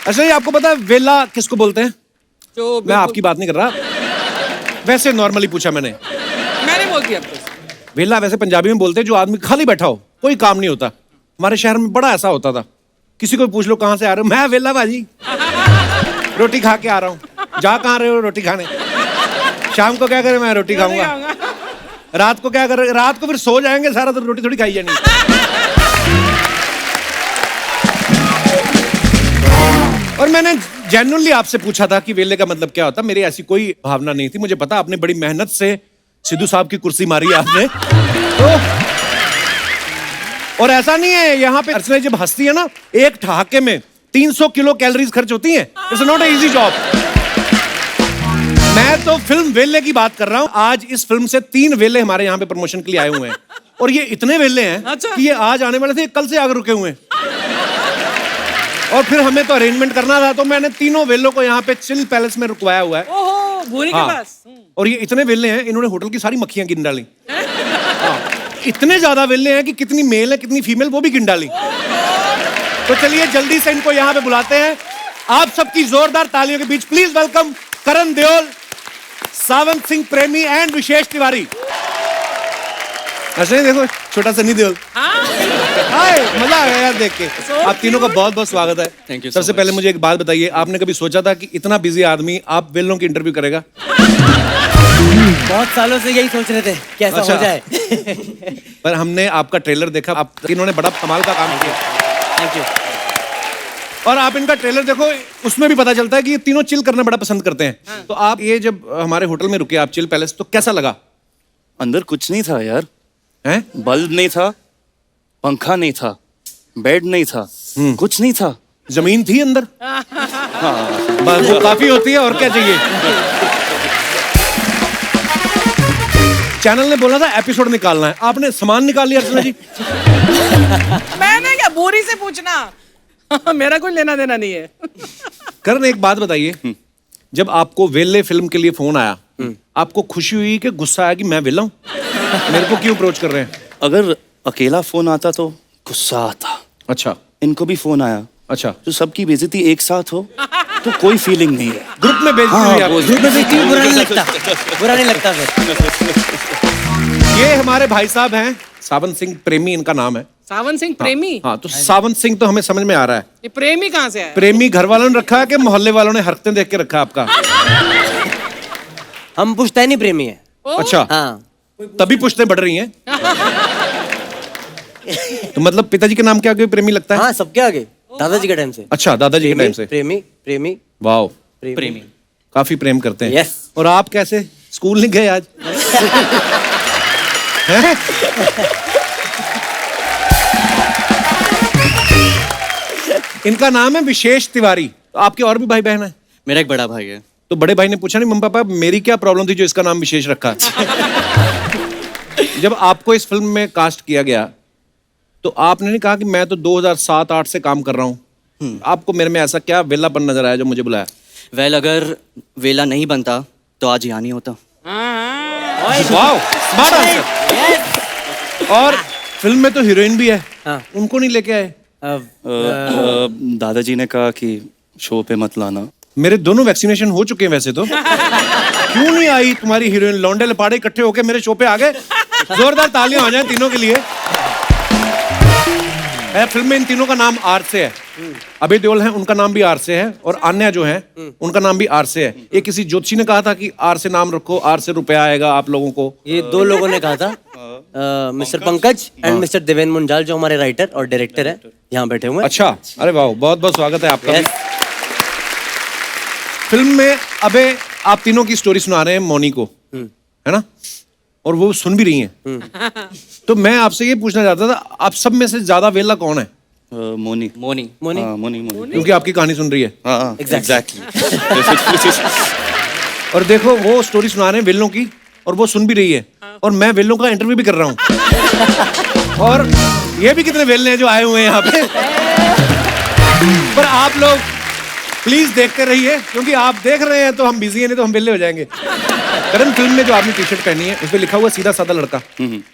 अच्छा, ये आपको पता है वेला किसको बोलते हैं? जो मैं आपकी बात नहीं कर रहा, वैसे नॉर्मली पूछा मैंने बोल दिया आपको। वेला वैसे पंजाबी में बोलते हैं जो आदमी खाली बैठा हो, कोई काम नहीं होता। हमारे शहर में बड़ा ऐसा होता था, किसी को पूछ लो कहाँ से आ रहे हो, मैं वेला भाजी रोटी खा के आ रहा हूँ। जा कहाँ रहे हो? रोटी खाने। शाम को क्या करें? मैं रोटी खाऊंगा। रात को क्या करें? रात को फिर सो जाएंगे, सारा दिन रोटी थोड़ी खाई जानी। और मैंने जेन्युइनली आपसे पूछा था कि वेले का मतलब क्या होता। मेरी ऐसी कोई भावना नहीं थी, मुझे पता आपने बड़ी मेहनत से सिद्धू साहब की कुर्सी मारी है आपने तो। और ऐसा नहीं है, यहाँ पे अर्चना जब हंसती है ना, एक ठहाके में 300 किलो कैलोरीज खर्च होती हैं। It's not easy job. मैं तो फिल्म वेले की बात कर रहा हूँ। आज इस फिल्म से 3 वेले हमारे यहाँ पे प्रमोशन के लिए आए हुए हैं, और ये इतने वेले हैं अच्छा। कि ये आज आने वाले थे, कल से आकर रुके हुए हैं। और फिर हमें तो अरेंजमेंट करना था, तो मैंने तीनों वेलों को यहाँ पे चिल पैलेस में रुकवाया हुआ है। ओहो, भूरी के पास। और ये इतने वेले हैं, इन्होंने होटल की सारी मक्खियां गिन डाली। हाँ, इतने ज्यादा वेले हैं कि कितनी मेल है कितनी फीमेल वो भी गिन डाली। तो चलिए जल्दी से इनको यहाँ पे बुलाते हैं। आप सबकी जोरदार तालियों के बीच प्लीज वेलकम करण देओल, सावंत सिंह प्रेमी एंड विशेष तिवारी। अच्छा देखो, छोटा सनी देओल। हाय, मजा आ गया यार देख के। आप तीनों का बहुत बहुत स्वागत है। Thank you. सबसे पहले मुझे एक बात बताइए, आपने कभी सोचा था कि इतना बिजी आदमी आप वेलों की इंटरव्यू करेगा? बहुत सालों से यही सोच रहे थे कैसा अच्छा। हो जाए। पर हमने आपका ट्रेलर देखा, आप तीनों ने बड़ा कमाल का काम किया। Thank you. और आप इनका ट्रेलर देखो, उसमें भी पता चलता है कि ये तीनों चिल करना बड़ा पसंद करते हैं। तो आप ये जब हमारे होटल में रुके, आप चिल पैलेस, तो कैसा लगा? अंदर कुछ नहीं था यार। हैं? बल्ब नहीं था, पंखा नहीं था, बेड नहीं था, कुछ नहीं था। जमीन थी अंदर? बस वो काफी होती है, और क्या चाहिए। चैनल ने बोला था एपिसोड निकालना है, आपने सामान निकाल लिया अर्चना जी। मैंने क्या, बोरी से पूछना। मेरा कोई लेना देना नहीं है। करण एक बात बताइए, जब आपको वेले फिल्म के लिए फोन आया, आपको खुशी हुई कि गुस्सा आया कि मैं वेला हूं? मेरे को क्यों अप्रोच कर रहे हैं? अगर अकेला फोन आता तो गुस्सा आता। अच्छा इनको भी फोन आया, अच्छा, तो सबकी बेइज्जती एक साथ हो तो कोई फीलिंग नहीं है। ग्रुप में बेइज्जती हुई आपकी? ग्रुप में बेइज्जती हुई, बुरा नहीं लगता। बुरा नहीं लगता फिर। ये हमारे भाई साहब हैं, सावंत सिंह प्रेमी इनका नाम है। सावंत सिंह प्रेमी। हाँ, तो सावंत सिंह तो हमें समझ में आ रहा है। ये प्रेमी कहाँ से आया? प्रेमी घर वालों ने रखा है कि मोहल्ले वालों ने हरकतें देख के रखा है आपका? हम पुश्तैनी प्रेमी है। अच्छा, हाँ। तभी पुश्तें बढ़ रही हैं। तो मतलब पिताजी के नाम के आगे प्रेमी लगता है? हाँ, सबके आगे, दादाजी के टाइम से। अच्छा, दादाजी के टाइम से। प्रेमी प्रेमी वाह, प्रेमी। काफी प्रेम करते हैं। Yes. और आप कैसे, स्कूल नहीं गए आज? हैं? इनका नाम है विशेष तिवारी। आपके और भी भाई बहन है? मेरा एक बड़ा भाई है। तो बड़े भाई ने पूछा नहीं, मम्मी पापा मेरी क्या प्रॉब्लम थी जो इसका नाम विशेष रखा? जब आपको इस फिल्म में कास्ट किया गया, तो आपने नहीं कहा कि मैं तो 2007-8 से काम कर रहा हूँ? आपको मेरे में ऐसा क्या वेलापन नजर आया जो मुझे बुलाया? वेल, अगर वेला नहीं बनता तो आज यहाँ नहीं होता। Wow, smart answer. और फिल्म में तो हीरोइन भी है, हाँ। उनको नहीं लेके आए? दादाजी ने कहा कि शो पे मत लाना। मेरे दोनों वैक्सीनेशन हो चुके हैं वैसे तो। क्यों नहीं आई तुम्हारी हीरोइन? लौंडे लपाड़े इकट्ठे होके मेरे शो पे आ गए। जोरदार तालियां हो जाएं तीनों के लिए। फिल्म में इन तीनों का नाम आर से है। अभय देओल है, उनका नाम भी आर से है, और आन्या जो है उनका नाम भी आर से है। ये किसी ज्योतिषी ने कहा था कि आर से नाम रखो, आर से रुपया आएगा आप लोगों को। ये 2 लोगों ने कहा था, mister Pankaj and mister Devendra Munjal, जो हमारे राइटर और डायरेक्टर है, यहाँ बैठे हुए हैं। अच्छा, अरे वाह, बहुत बहुत स्वागत है आपका। Yes. फिल्म में अबे आप तीनों की स्टोरी सुना रहे हैं मौनी को, है ना, और वो सुन भी रही हैं। तो मैं आपसे ये पूछना चाहता था, आप सब में से ज्यादा वेला कौन है? मोनी। मोनी। मोनी। हाँ, मोनी मोनी। क्योंकि आपकी कहानी सुन रही है। हाँ, एग्जैक्टली। और देखो, वो स्टोरी सुना रहे हैं वेलों की, और वो सुन भी रही है, और मैं वेलों का इंटरव्यू भी कर रहा हूँ। और ये भी कितने वेले हैं जो आए हुए हैं यहाँ पे। पर आप लोग प्लीज देखते रहिए, क्योंकि आप देख रहे हैं तो हम बिजी हैं, नहीं तो हम बिल्ले हो जाएंगे। करण, फिल्म में जो आपने टी शर्ट पहनी है उस पे लिखा हुआ सीधा साधा लड़का,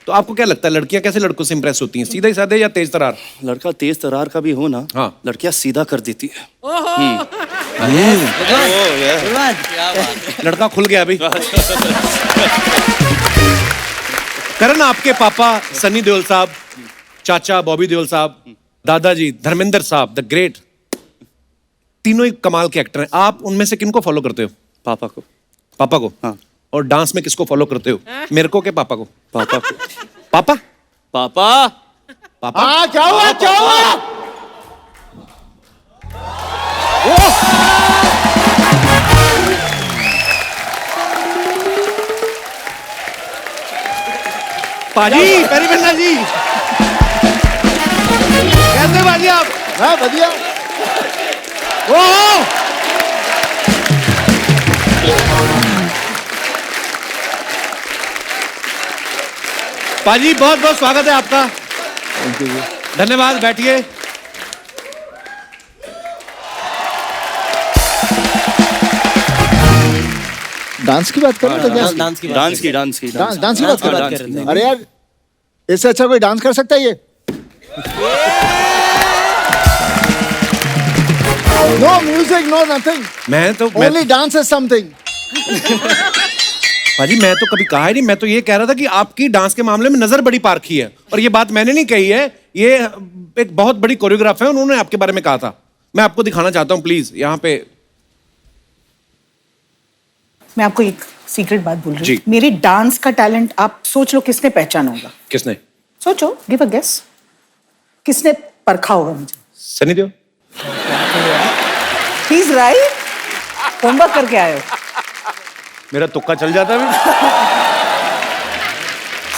तो आपको क्या लगता है लड़कियां कैसे लड़कों से इंप्रेस होती हैं, सीधे साधे या तेज तरार? लड़का तेज तरार का भी हो ना, हाँ। लड़कियां सीधा कर देती है। लड़का खुल गया अभी। करण, आपके पापा सनी देओल साहब, चाचा बॉबी देओल साहब, दादाजी धर्मेंद्र साहब द ग्रेट, तीनों ही कमाल के एक्टर हैं। आप उनमें से किनको फॉलो करते हो? पापा को। पापा को? हाँ। और डांस में किसको फॉलो करते हो? मेरे को के पापा को? पापा को। पापा? पापा। पापा? हाँ, क्या हुआ क्या हुआ? पाजी, पेरीबेन्ना जी, कैसे बाजी आप? हाँ बढ़िया। ओह! पाजी, बहुत बहुत स्वागत है आपका। धन्यवाद, बैठिए। डांस की बात कर रहे थे क्या? डांस की डांस की डांस की डांस की बात कर बात रहे कर थे। रहे थे। अरे यार, इससे अच्छा कोई डांस कर सकता है ये? नो म्यूजिक, नो नथिंग, मैं तो ओनली डांस इज समथिंग। पाजी, मैं तो कभी कहा ही नहीं, मैं तो ये कह रहा था कि आपकी डांस के मामले में नजर बड़ी पारखी है, और ये बात मैंने नहीं कही है, ये एक बहुत बड़ी कोरियोग्राफर है, उन्होंने आपके बारे में कहा था। मैं आपको दिखाना चाहता हूँ, प्लीज यहाँ पे। मैं आपको एक सीक्रेट बात बोल रही जी। हूँ, मेरी डांस का टैलेंट आप सोच लो किसने पहचाना होगा? किसने? सोचो, गिव अ गेस, किसने परखा होगा मुझे? Sunny Deol. He is right, homework करके आए हो। मेरा तुक्का चल जाता है।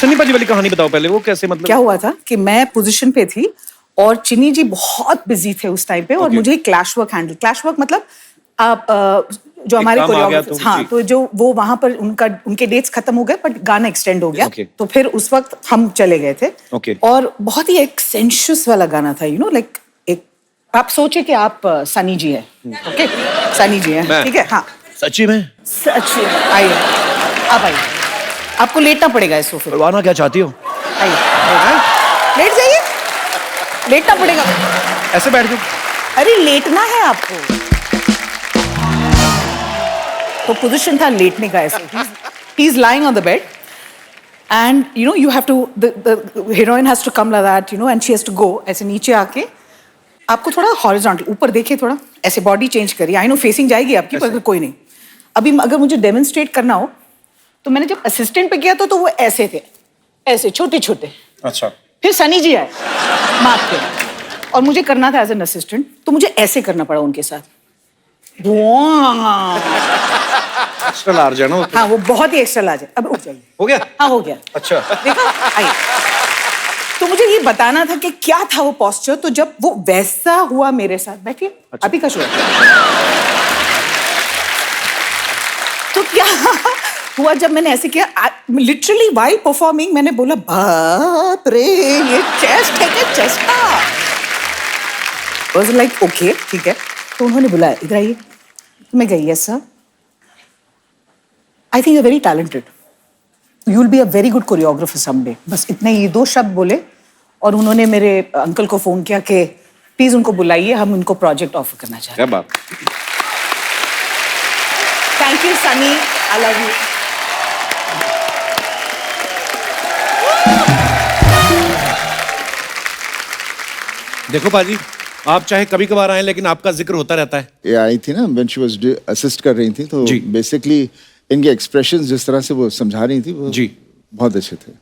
सनी पाजी वाली कहानी बताओ पहले, वो कैसे, मतलब क्या हुआ था कि मैं पोजीशन पे थी और चिनी जी बहुत बिजी थे उस टाइम पे, और Okay. मुझे क्लैश वर्क मतलब आप जो हमारे काम आ गया कोरियोग्राफर्स, तो, हाँ, जी। तो जो वो वहां पर उनके डेट्स खत्म हो गए, बट गाना एक्सटेंड हो गया। Okay. तो फिर उस वक्त हम चले गए थे। Okay. और बहुत ही एक सेंशुअस वाला गाना था, लाइक एक, आप सोचे कि आप सनी जी हैं, ओके, सनी जी हैं, मैं? ठीक है, हाँ, सच्ची में? सच, आइए, आप आइए, आपको लेटना पड़ेगा इस सोफे पे। करवाना क्या चाहती हो? आइए, लेट जाइए, लेटना पड़ेगा। ऐसे बैठ जाओ। अरे लेटना है आपको, तो पोजीशन था लेटने का ऐसे। ही is lying on the bed and you have to, the heroine has to come like that, and she has to go ऐसे नीचे आके, आपको थोड़ा हॉरिजॉन्टल ऊपर देखिए, थोड़ा ऐसे बॉडी चेंज करिए। आई नो फेसिंग जाएगी आपकी, पर कोई नहीं। अभी अगर मुझे डेमोन्स्ट्रेट करना हो तो मैंने जब असिस्टेंट पे किया तो वो ऐसे थे, ऐसे छोटे छोटे। अच्छा। फिर सनी जी आए मार्क पे, और मुझे करना था एज एन असिस्टेंट, तो मुझे ऐसे करना पड़ा उनके साथ। एक्स्ट्रा लार्ज है ना वो तो। हाँ, वो बहुत ही एक्स्ट्रा लार्ज है। अब उठ जाइए। हो गया? हाँ, हो गया। अच्छा। देखा, आइए। तो मुझे ये बताना था कि क्या था वो पोस्चर, तो जब वो वैसा हुआ मेरे साथ, बैठिए, अभी का शो तो क्या हुआ जब मैंने ऐसे किया, लिटरली वाइल परफॉर्मिंग, मैंने बोला बाप रे, ये चेस्ट है क्या, चेस्ट था। वाज लाइक ओके, ठीक है। तो उन्होंने बुलाया, इधर आइए। मैं गई, yes sir, I think you are very talented, you will be a very good choreographer someday. बस इतने ही 2 शब्द बोले, और उन्होंने मेरे अंकल को फोन किया कि प्लीज उनको बुलाइए, हम उनको प्रोजेक्ट ऑफर करना चाहते हैं। क्या बात। Thank you Sunny, I love you. देखो पाजी, आप चाहे कभी कभार आए, लेकिन आपका जिक्र होता रहता है। ये आई थी ना, व्हेन शी वाज असिस्ट कर रही थी, तो जी। बेसिकली इनके एक्सप्रेशंस जिस तरह से वो समझा रही थी, वो जी। बहुत अच्छे थे।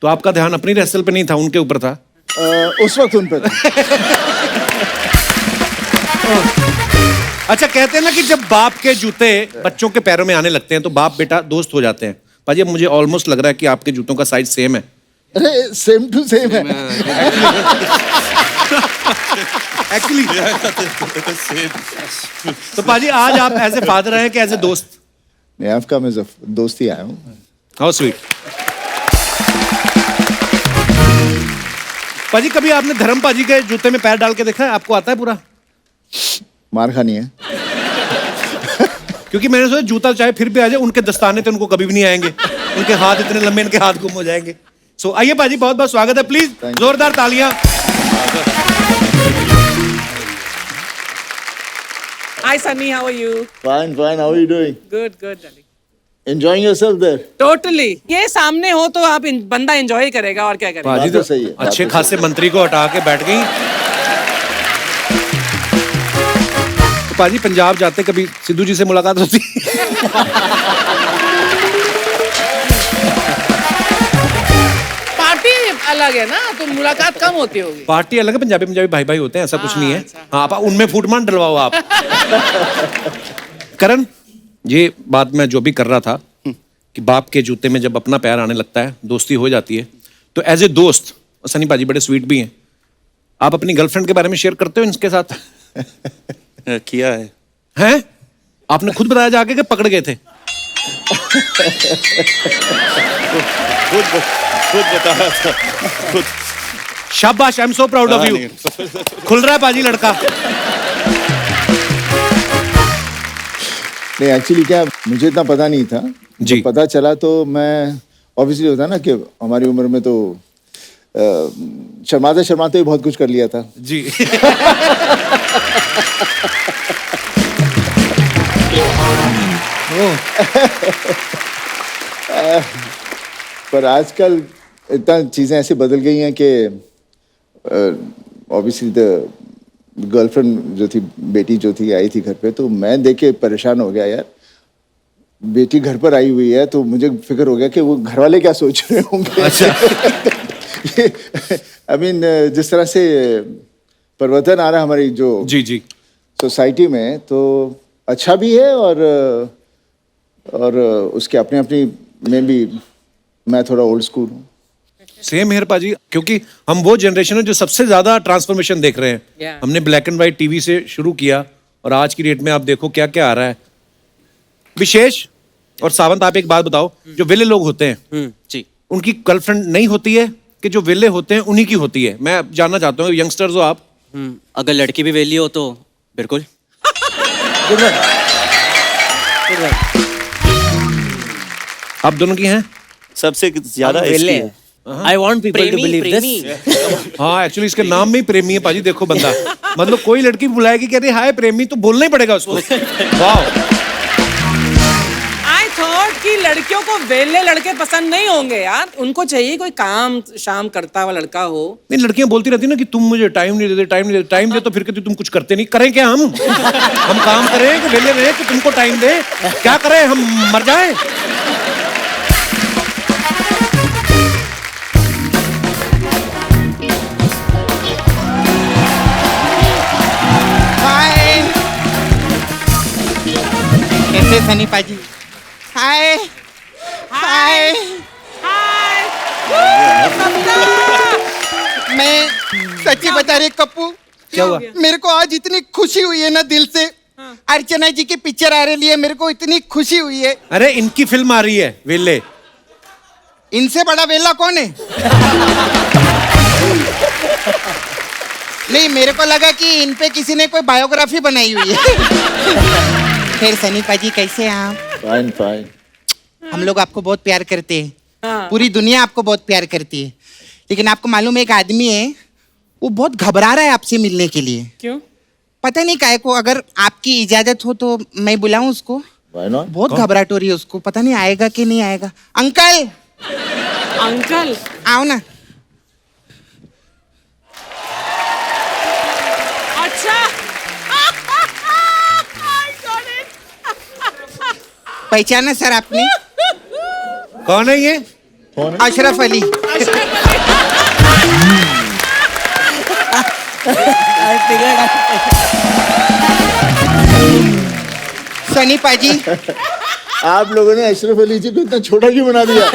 तो आपका ध्यान अपनी रिहर्सल पे नहीं था, उनके ऊपर था? उस वक्त उन पे था। अच्छा, कहते हैं ना कि जब बाप के जूते बच्चों के पैरों में आने लगते हैं तो बाप बेटा दोस्त हो जाते हैं। पाजी, अब मुझे ऑलमोस्ट लग रहा है कि आपके जूतों का साइज सेम है। अरे सेम टू सेम है। एक्चुअली तो पाजी, आज आप एज ए फादर आए कि एज ए दोस्त? नहीं, आपका मैं दोस्ती आया हूँ। How sweet. पाजी, कभी आपने धर्म पाजी के जूते में पैर डाल के देखा है? आपको आता है पूरा? मार खानी है। क्योंकि मैंने सोचा जूता चाहे फिर भी आ जाए, उनके दस्ताने तो उनको कभी भी नहीं आएंगे, उनके हाथ इतने लंबे, इनके हाथ गुम हो जाएंगे। सो आइए पाजी, बहुत बहुत स्वागत है, प्लीज जोरदार तालियां। Hi Sunny, how are you? Fine, fine. How are you doing? Good, good, darling. Enjoying yourself there? Totally. ये सामने हो तो आप बंदा एंजॉय करेगा और क्या करेगा। पाजी बात तो सही है, बात अच्छे तो खासे मंत्री को हटा के बैठ गई। तो पाजी पंजाब जाते कभी सिद्धू जी से मुलाकात होती? पार्टी अलग है ना, तो मुलाकात कम होती होगी। पार्टी अलग है, पंजाबी पंजाबी भाई भाई होते हैं, ऐसा कुछ नहीं है। हाँ, आप उनमें फूट मान डलवाओ आप। करण, ये बात मैं जो भी कर रहा था कि बाप के जूते में जब अपना पैर आने लगता है, दोस्ती हो जाती है, तो एज ए दोस्त सनी पाजी बड़े स्वीट भी हैं, आप अपनी गर्लफ्रेंड के बारे में शेयर करते हो इनके साथ? किया है। हैं? आपने खुद बताया जाके कि पकड़ गए थे? खुद बताया था, खुद। शाबाश, I am so proud of you. खुल रहा है पाजी लड़का। नहीं, एक्चुअली क्या, मुझे इतना पता नहीं था। जी। जब पता चला तो मैं, ऑब्वियसली होता है ना कि हमारी उम्र में तो शर्माते शर्माते ही बहुत कुछ कर लिया था। जी। पर आजकल इतना चीज़ें ऐसे बदल गई हैं कि ऑब्वियसली द गर्लफ्रेंड जो थी, बेटी जो थी, आई थी घर पे, तो मैं देख के परेशान हो गया यार। बेटी घर पर आई हुई है तो मुझे फिक्र हो गया कि वो घर वाले क्या सोच रहे होंगे। अच्छा। आई मीन जिस तरह से परिवर्तन आ रहा है हमारी जो जी जी सोसाइटी में, तो अच्छा भी है और उसके अपने अपनी में भी मैं थोड़ा ओल्ड स्कूल हूँ। सेम हेयर पाजी, क्योंकि हम वो जनरेशन है जो सबसे ज्यादा ट्रांसफॉर्मेशन देख रहे हैं। Yeah. हमने ब्लैक एंड व्हाइट टीवी से शुरू किया और आज की डेट में आप देखो क्या क्या आ रहा है। विशेष और सावंत, आप एक बात बताओ, जो विले लोग होते हैं जी। उनकी गर्लफ्रेंड नहीं होती है कि जो विले होते हैं उन्हीं की होती है? मैं जानना चाहता हूँ, यंगस्टर्स हो आप। अगर लड़की भी वेली हो तो बिल्कुल। आप दोनों की हैं? सबसे ज्यादा इसकी है। I want people to believe this. हाँ, एक्चुअली इसके नाम में ही प्रेमी है पाजी। देखो बंदा, मतलब कोई लड़की बुलाएगी कि अरे हाय प्रेमी, तो बोलना ही पड़ेगा उसको। वाह। आई थॉट कि लड़कियों को वेले लड़के पसंद नहीं होंगे यार, उनको चाहिए कोई काम शाम करता हुआ लड़का हो। नहीं, लड़कियां बोलती रहती ना कि तुम मुझे टाइम नहीं देते, टाइम नहीं देते, टाइम दे, तो फिर कहती तुम कुछ करते नहीं। करें क्या हम काम करें कि वेले रहे कि तुमको टाइम दे? क्या करें, हम मर जाए? कैसे सनी पाजी? हाय हाय मैं सच्ची बता रही कप्पू, क्या हुआ? मेरे को आज इतनी खुशी हुई है ना दिल से। अर्चना जी की पिक्चर आ रही है, मेरे को इतनी खुशी हुई है। अरे इनकी फिल्म आ रही है वेले। इनसे बड़ा वेला कौन है? नहीं, मेरे को लगा कि इन पे किसी ने कोई बायोग्राफी बनाई हुई है। खैर सनी पाजी, कैसे हैं आप? Fine fine. हम लोग आपको बहुत प्यार करते हैं, पूरी दुनिया आपको बहुत प्यार करती है, लेकिन आपको मालूम है एक आदमी है, वो बहुत घबरा रहा है आपसे मिलने के लिए। क्यों? पता नहीं काहे को। अगर आपकी इजाजत हो तो मैं बुलाऊं उसको? Why not? बहुत घबराहट हो रही है उसको, पता नहीं आएगा कि नहीं आएगा। अंकल, अंकल आओ ना। अच्छा। पहचाना सर आपने? कौन है ये? अशरफ अली। सनी पाजी, आप लोगों ने अशरफ अली जी को इतना छोटा क्यों बना दिया?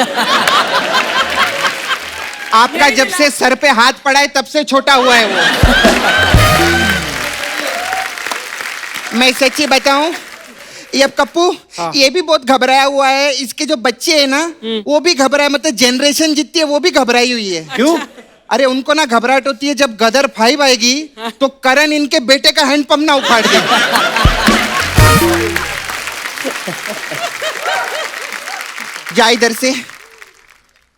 आपका जब से सर पे हाथ पड़ा है तब से छोटा हुआ है वो। मैं सच्ची बताऊं, ये कप्पू, ये भी बहुत घबराया हुआ है। इसके जो बच्चे हैं ना, वो भी घबराए, मतलब जनरेशन जितनी है वो भी घबराई हुई है। क्यों? अरे उनको ना घबराहट होती है जब गदर 5 आएगी तो करण इनके बेटे का हैंडपंप ना उखाड़ दे। जा इधर से।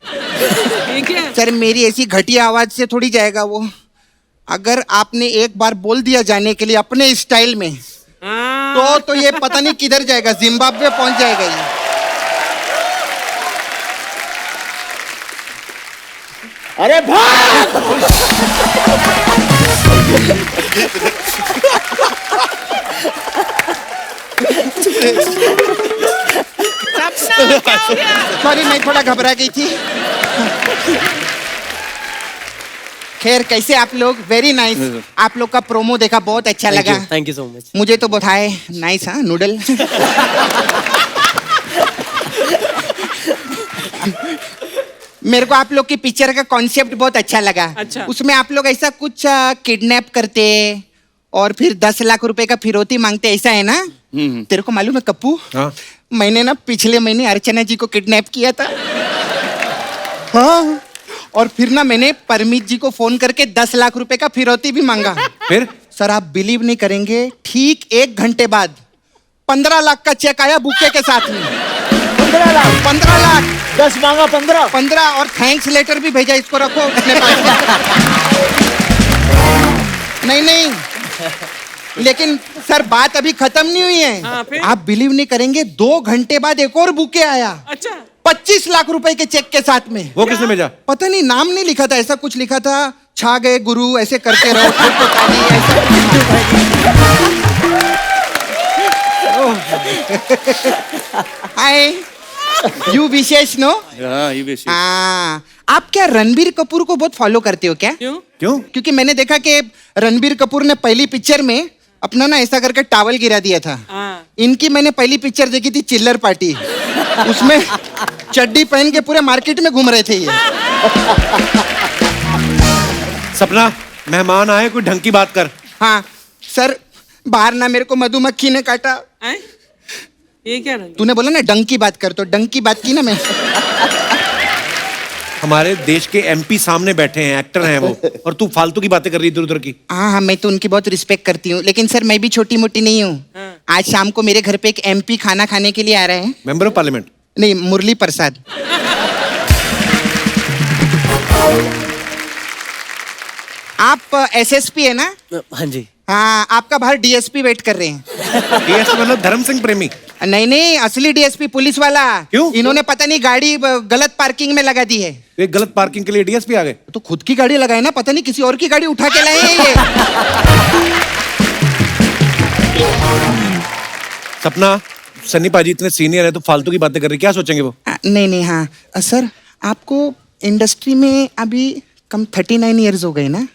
ठीक है। सर मेरी ऐसी घटिया आवाज से थोड़ी जाएगा वो। अगर आपने एक बार बोल दिया जाने के लिए अपने स्टाइल में, हाँ। तो ये पता नहीं किधर जाएगा, जिम्बाब्वे पहुंच जाएगा ये। अरे भाग। सॉरी मैं थोड़ा घबरा गई थी। खैर कैसे आप लोग? Very nice. आप लोग का प्रोमो देखा, बहुत अच्छा लगा। Thank you so much. मुझे तो बहुत हाय नाइस। हाँ नूडल। मेरे को आप लोग की पिक्चर का कॉन्सेप्ट बहुत अच्छा लगा। अच्छा। उसमें आप लोग ऐसा कुछ किडनैप करते और फिर 10 लाख रुपए का फिरौती मांगते, ऐसा है ना? तेरे को मालूम है कप्पू? हाँ। मैंने ना पिछले महीने अर्चना जी को किडनैप किया था। हाँ। और फिर ना मैंने परमीत जी को फोन करके 10 लाख रुपए का फिरौती भी मांगा। फिर सर आप बिलीव नहीं करेंगे, ठीक 1 घंटे बाद 15 लाख का चेक आया बुके के साथ में। 15 लाख। 15 लाख। 10 मांगा 15। 15 और थैंक्स लेटर भी भेजा, इसको रखो अपने पास। नहीं लेकिन सर बात अभी खत्म नहीं हुई है। हाँ, फिर? आप बिलीव नहीं करेंगे, 2 घंटे बाद एक और बुके आया। अच्छा। 25 लाख रुपए के चेक के साथ में। वो किसने भेजा? पता नहीं, नाम नहीं लिखा था, ऐसा कुछ लिखा था, छा गए गुरु, ऐसे करते रहो, खुद तो खाली, ऐसा हाय यू विशेष नो। हाँ ये भी हाँ, आप क्या रणबीर कपूर को बहुत फॉलो करते हो क्या? क्यों? क्योंकि मैंने देखा कि रणबीर कपूर ने पहली पिक्चर में अपना ना ऐसा करके टावल गिरा दिया था। हाँ। इनकी मैंने पहली पिक्चर देखी थी चिल्लर पार्टी, उसमें चड्डी पहन के पूरे मार्केट में घूम रहे थे ये। सपना, मेहमान आए, कोई ढंग की बात कर। हाँ सर, बाहर ना मेरे को मधुमक्खी ने काटा। हैं? ये क्या रंग? तूने बोला ना डंक की बात कर, तो डंक की बात की ना मैं। हमारे देश के एमपी सामने बैठे हैं, एक्टर हैं वो, और तू फालतू की बातें कर रही इधर उधर की। हाँ मैं तो उनकी बहुत रिस्पेक्ट करती हूँ, लेकिन सर मैं भी छोटी मोटी नहीं हूँ। हाँ। आज शाम को मेरे घर पे एक एमपी खाना खाने के लिए आ रहे हैं। Member of parliament? नहीं, मुरली प्रसाद। आप एसएसपी है ना? हाँ जी। हाँ, आपका बाहर डीएसपी वेट कर रहे हैं। डीएसपी मतलब धर्म सिंह प्रेमी? नहीं, असली डीएसपी पुलिस वाला। क्यों? इन्होंने पता नहीं गाड़ी गलत पार्किंग में लगा दी है। एक गलत पार्किंग के लिए डीएसपी आ गए? तो खुद की गाड़ी लगाए ना, पता नहीं किसी और की गाड़ी उठा के लाए हैं ये। सपना, सन्नी पाजी इतने सीनियर है तो फालतू की बातें कर रही, क्या सोचेंगे वो? नहीं हाँ सर, आपको इंडस्ट्री में अभी कम 39 ईयर्स हो गए ना,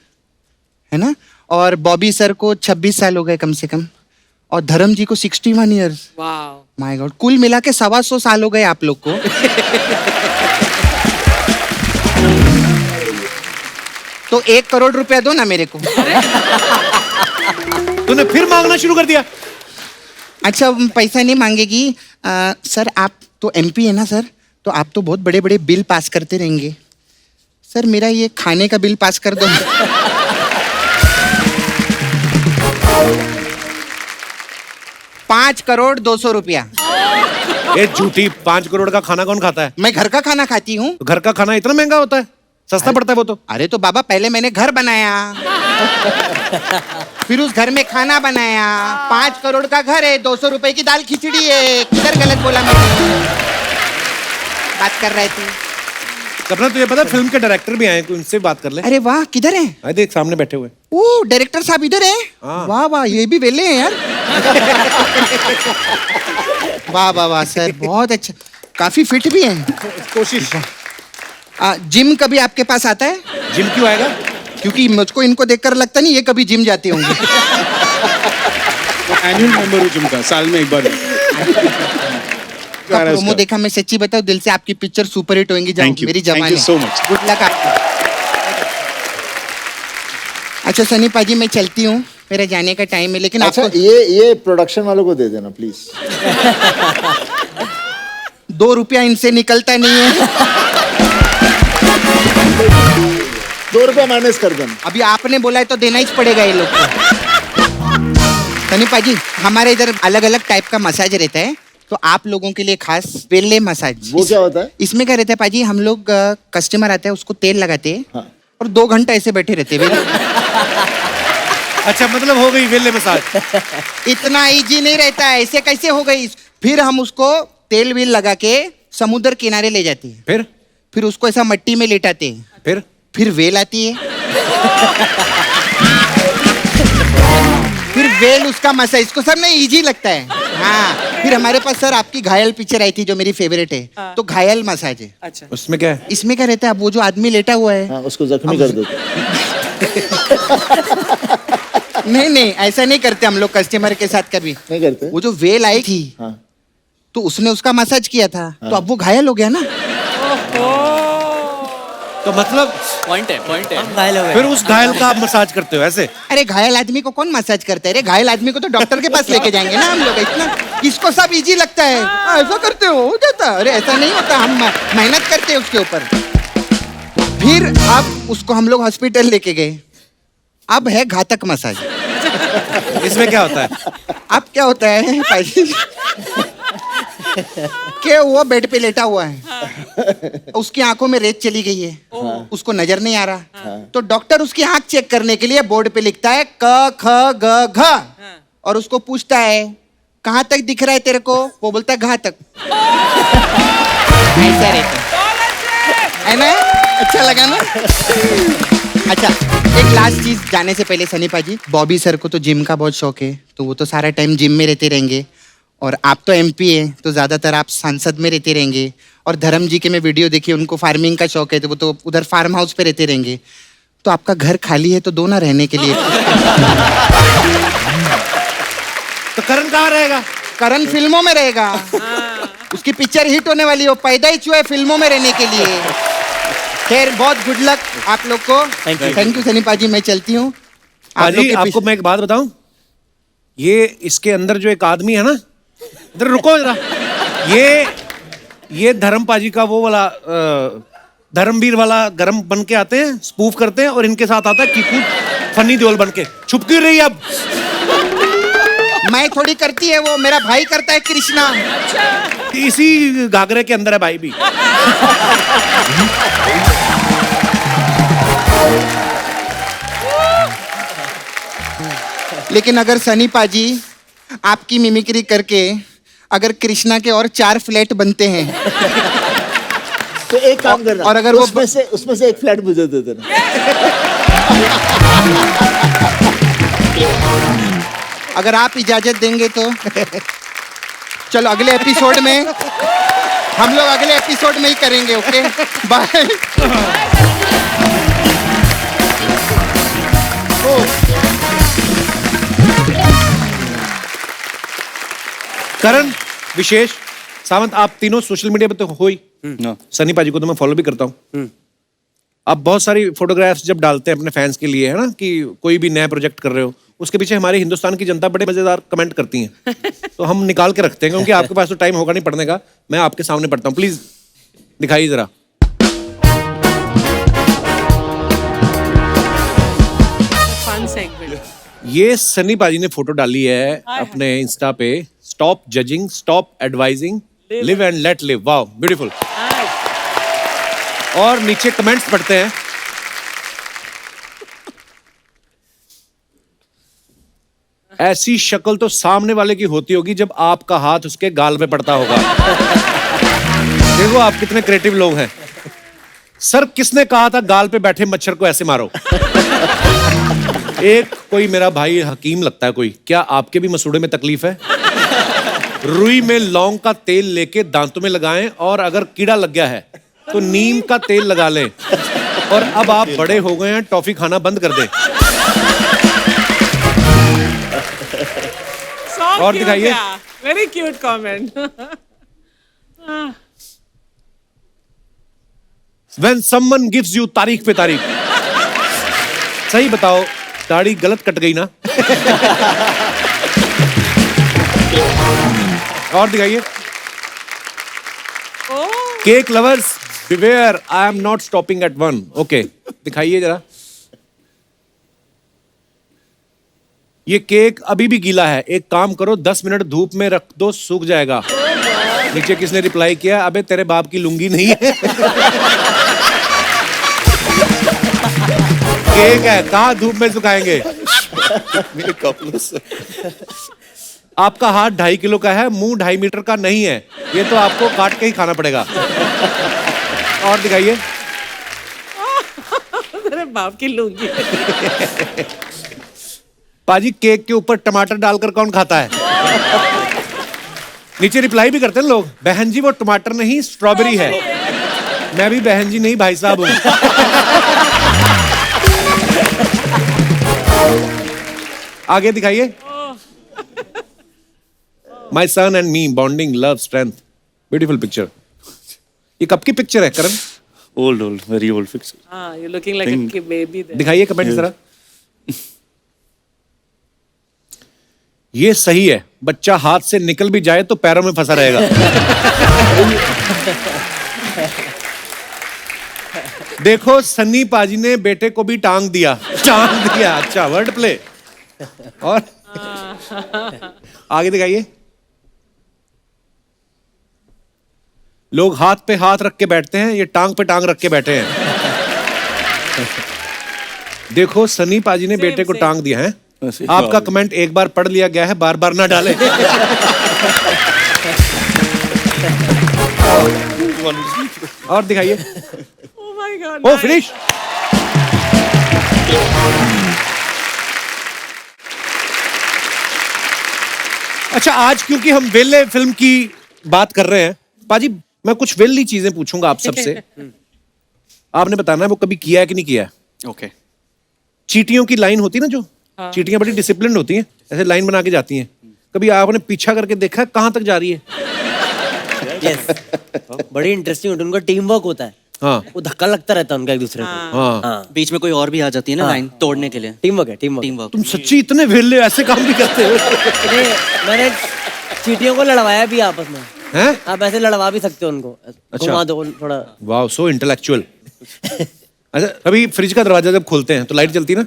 है ना? और बॉबी सर को 26 साल हो गए कम से कम, और धर्म जी को 61 ईयर्स। वाह। माय गॉड, कुल मिला के 125 साल हो गए आप लोग को। तो 1 करोड़ रुपया दो ना मेरे को। तूने फिर मांगना शुरू कर दिया? अच्छा पैसा नहीं मांगेगी। सर आप तो एमपी है ना सर, तो आप तो बहुत बड़े बड़े बिल पास करते रहेंगे। सर मेरा ये खाने का बिल पास कर दो। 5 करोड़ 200 रुपया। ये झूठी, 5 करोड़ का खाना कौन खाता है? मैं घर का खाना खाती हूँ। तो घर का खाना इतना महंगा होता है? सस्ता पड़ता है वो तो। अरे तो बाबा पहले मैंने घर बनाया, फिर उस घर में खाना बनाया। 5 करोड़ का घर है, 200 रुपए की दाल खिचड़ी है। किधर गलत बोला मैंने? बात कर रहे थे। सपना, तुझे पता फिल्म के डायरेक्टर भी आए, उनसे बात कर ले। अरे वाह, किधर है? आए देख, सामने बैठे हुए। ओ डायरेक्टर साहब इधर है? हाँ। वाह वाह, ये भी वेले हैं यार। वाह वाह वाह सर, बहुत अच्छा, काफी फिट भी हैं। कोशिश। जिम कभी आपके पास आता है? जिम क्यों आएगा? क्योंकि मुझको इनको देखकर लगता नहीं ये कभी जिम जाते होंगे। एनुअल मेंबर हूँ जिम का, साल में एक बार। प्रोमो देखा, मैं सच्ची बताऊं, दिल से आपकी पिक्चर सुपर हिट होंगी। Thank you. मेरी Thank जवानी। you so much. Good luck आपको। अच्छा सनी पाजी, मैं चलती हूँ, मेरा जाने का टाइम है, लेकिन अच्छा आपको ये प्रोडक्शन वालों को दे देना प्लीज। 2 रुपया इनसे निकलता नहीं है। 2 रुपया माइनस कर देना। अभी आपने बोला है तो देना ही पड़ेगा ये लोग को। सनी पाजी, हमारे इधर अलग अलग टाइप का मसाज रहता है, तो आप लोगों के लिए खास वेले मसाज। वो क्या होता है? इसमें क्या रहता है पाजी, हम लोग कस्टमर आता है उसको तेल लगाते हैं हाँ। और 2 घंटा ऐसे बैठे रहते हैं। अच्छा, मतलब हो गई वेले मसाज। इतना इजी नहीं रहता है, ऐसे कैसे हो गई? फिर हम उसको तेल व्हील लगा के समुद्र किनारे ले जाते हैं, फिर उसको ऐसा मट्टी में लेटाते हैं, फिर वेल आती है, फिर वेल उसका मसाज। इसको सब ना इजी लगता है। हाँ, फिर हमारे पास सर आपकी घायल पिक्चर आई थी जो मेरी फेवरेट है, तो घायल मसाज है। अच्छा, उसमें क्या है? इसमें क्या रहता है, अब वो जो आदमी लेटा हुआ है, हाँ, उसको जख्मी कर देते। नहीं नहीं ऐसा नहीं करते हम लोग कस्टमर के साथ कभी। नहीं करते? वो जो वेल आई थी, हाँ। तो उसने उसका मसाज किया था, तो अब वो घायल हो गया ना। तो मतलब पॉइंट है घायल हो गए। फिर उस घायल का आप मसाज करते हो ऐसे? अरे घायल आदमी को कौन मसाज करता है? अरे घायल आदमी को तो डॉक्टर के पास लेके जाएंगे ना हम लोग। इतना इसको सब इजी लगता है। ऐसा करते हो जाता? अरे ऐसा नहीं होता, हम मेहनत करते हैं उसके ऊपर। फिर अब उसको हम लोग हॉस्पिटल लेके गए। अब है घातक मसाज। इसमें क्या होता है? अब क्या होता है भाई कि वो बेड पे लेटा हुआ है, उसकी आंखों में रेत चली गई है, उसको नजर नहीं आ रहा, तो डॉक्टर उसकी आंख चेक करने के लिए बोर्ड पे लिखता है क ख ग घ, और उसको पूछता है कहाँ तक दिख रहा है तेरे को? वो बोलता है घा तक। ऐसा रहता है ना? अच्छा लगा ना? अच्छा, एक लास्ट चीज जाने से पहले सनी पाजी, बॉबी सर को तो जिम का बहुत शौक है, तो वो तो सारा टाइम जिम में रहते रहेंगे, और आप तो एमपी है तो ज्यादातर आप सांसद में रहते रहेंगे, और धर्म जी के मैं वीडियो देखी, उनको फार्मिंग का शौक है, तो वो तो उधर फार्म हाउस पे रहते रहेंगे। तो आपका घर खाली है तो दो ना रहने के लिए। तो करण कहाँ रहेगा? करण फिल्मों में रहेगा, उसकी पिक्चर हिट होने वाली है, वो पैदा ही हुआ है फिल्मों में रहने के लिए। खैर, बहुत गुड लक आप लोग को। थैंक यू सनी पाजी, मैं चलती हूँ। पाजी, आपको मैं एक बात बताऊं, ये इसके अंदर जो एक आदमी है ना, इधर रुको जरा, ये धर्म पाजी का वो वाला धर्मवीर वाला गरम बन के आते हैं, स्पूफ करते हैं, और इनके साथ आता है कीकू फनी देओल बन के। छुप क्यों रही अब? मैं थोड़ी करती है, वो मेरा भाई करता है कृष्णा। इसी घाघरे के अंदर है भाई भी। लेकिन अगर सनी पाजी आपकी मिमिक्री करके अगर कृष्णा के और 4 फ्लैट बनते हैं, तो एक काम करना, और अगर वो उसमें से एक फ्लैट मुझे दे देना। अगर आप इजाजत देंगे तो चलो अगले एपिसोड में हम लोग अगले एपिसोड में ही करेंगे। Okay, bye. करण, विशेष, सावंत, आप तीनों सोशल मीडिया पे तो हो ही। सनी पाजी को तो मैं फॉलो भी करता हूँ। आप बहुत सारी फोटोग्राफ्स जब डालते हैं अपने फैंस के लिए, है ना, कि कोई भी नया प्रोजेक्ट कर रहे हो, उसके पीछे हमारे हिंदुस्तान की जनता बड़े मजेदार कमेंट करती है। तो हम निकाल के रखते हैं, क्योंकि आपके पास तो टाइम होगा नहीं पढ़ने का। मैं आपके सामने पढ़ता हूँ, प्लीज दिखाइए जरा। Fun segment. ये सनी पाजी ने फोटो डाली है अपने इंस्टा पे, stop judging, stop advising, live and let live. Wow, beautiful. और नीचे कमेंट्स पढ़ते हैं। ऐसी शक्ल तो सामने वाले की होती होगी जब आपका हाथ उसके गाल में पड़ता होगा। देखो आप कितने क्रिएटिव लोग हैं। सर, किसने कहा था गाल पे बैठे मच्छर को ऐसे मारो? एक कोई मेरा भाई हकीम लगता है कोई, क्या आपके भी मसूड़े में तकलीफ है? रुई में लौंग का तेल लेके दांतों में लगाएं, और अगर कीड़ा लग गया है तो नीम का तेल लगा लें। और अब आप बड़े हो गए हैं, टॉफी खाना बंद कर दें। और दिखाइए। Very cute comment. When someone gives you तारीख पे तारीख। सही बताओ, दाढ़ी गलत कट गई ना? और दिखाइए। Cake lovers beware, I am not stopping eight 1। Okay, दिखाइए जरा। ये केक अभी भी गीला है, एक काम करो 10 मिनट धूप में रख दो, सूख जाएगा। नीचे किसने रिप्लाई किया, अबे तेरे बाप की लुंगी नहीं है। केक है, कहाँ धूप में सुखाएंगे। मेरे कपड़ों से आपका हाथ 2.5 किलो का है, मुंह 2.5 मीटर का नहीं है, ये तो आपको काट के ही खाना पड़ेगा। और दिखाइए। मेरे बाप की लूंगी। पाजी केक के ऊपर टमाटर डालकर कौन खाता है? नीचे रिप्लाई भी करते हैं लोग, बहन जी वो टमाटर नहीं स्ट्रॉबेरी है। मैं भी बहन जी नहीं भाई साहब हूं। आगे दिखाइए। My son and me bonding love strength, beautiful picture. ये कब की पिक्चर है Karan? Old very old pics. हाँ, you're looking like a baby there. दिखाइए कमेंट जरा। ये सही है, बच्चा हाथ से निकल भी जाए तो पैरों में फंसा रहेगा। देखो सन्नी पाजी ने बेटे को भी टांग दिया। अच्छा वर्ड प्ले। और आगे दिखाइए। लोग हाथ पे हाथ रख के बैठते हैं, ये टांग पे टांग रख के बैठे हैं। देखो सनी पाजी ने बेटे को टांग दिया है। आपका कमेंट एक बार पढ़ लिया गया है, बार बार ना डालें। और दिखाइए। Oh my God, oh nice. Finish. अच्छा, आज क्योंकि हम वेले फिल्म की बात कर रहे हैं, पाजी मैं कुछ वेली चीजें पूछूंगा आप सबसे। आपने बताना है वो कभी किया है कि नहीं किया है। ओके। चींटियों की लाइन होती है ना, जो चींटियां बड़ी डिसिप्लिन होती हैं, ऐसे लाइन बना के जाती हैं। कभी आपने पीछा करके देखा कहां तक जा रही है? यस, बड़ी इंटरेस्टिंग होती है, उनका टीम वर्क होता है। हाँ वो धक्का लगता रहता है उनका एक दूसरे को। हाँ। बीच में कोई और भी आ जाती है ना लाइन तोड़ने के लिए। टीम वर्क है, टीम टीम वर्क। वर्क। तुम सच्ची इतने वेले ऐसे काम भी करते हो? मैंने चींटियों को लड़वाया भी आपस में। हैं? आप ऐसे लड़वा भी सकते हो उनको, घुमा दो थोड़ा। वाओ, सो इंटेलेक्चुअल। अच्छा, कभी फ्रिज का दरवाजा जब खोलते हैं तो लाइट जलती ना,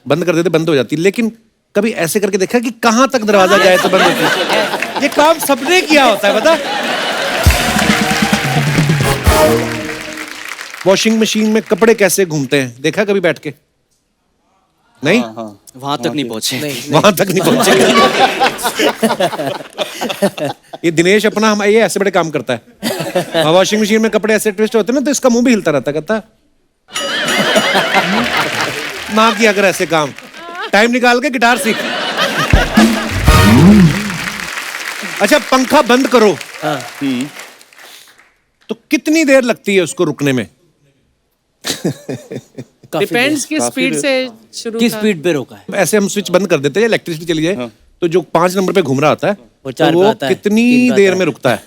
बंद कर देते बंद हो जाती, लेकिन कभी ऐसे करके देखा कि कहां तक दरवाजा जाए तो बंद होती है? ये काम सबने किया होता है, बता। वॉशिंग मशीन में कपड़े कैसे घूमते हैं, देखा कभी बैठ के? नहीं, वहां तक नहीं पहुंचे। वहां तक नहीं पहुंचे। ये दिनेश अपना हम ये ऐसे बड़े काम करता है। वॉशिंग मशीन में कपड़े ऐसे ट्विस्ट होते हैं ना, तो इसका मुंह भी हिलता रहता, कहता ना किया कर ऐसे काम, टाइम निकाल के गिटार सीख। अच्छा, पंखा बंद करो तो कितनी देर लगती है उसको रुकने में? डिपेंड्स की स्पीड से शुरू किस स्पीड पे रोका है? ऐसे हम स्विच बंद कर देते हैं, इलेक्ट्रिसिटी चली जाए तो जो 5 नंबर पे घूम रहा होता है वो 4 तो पे वो आता है, कितनी 3 पे देर आता में रुकता है?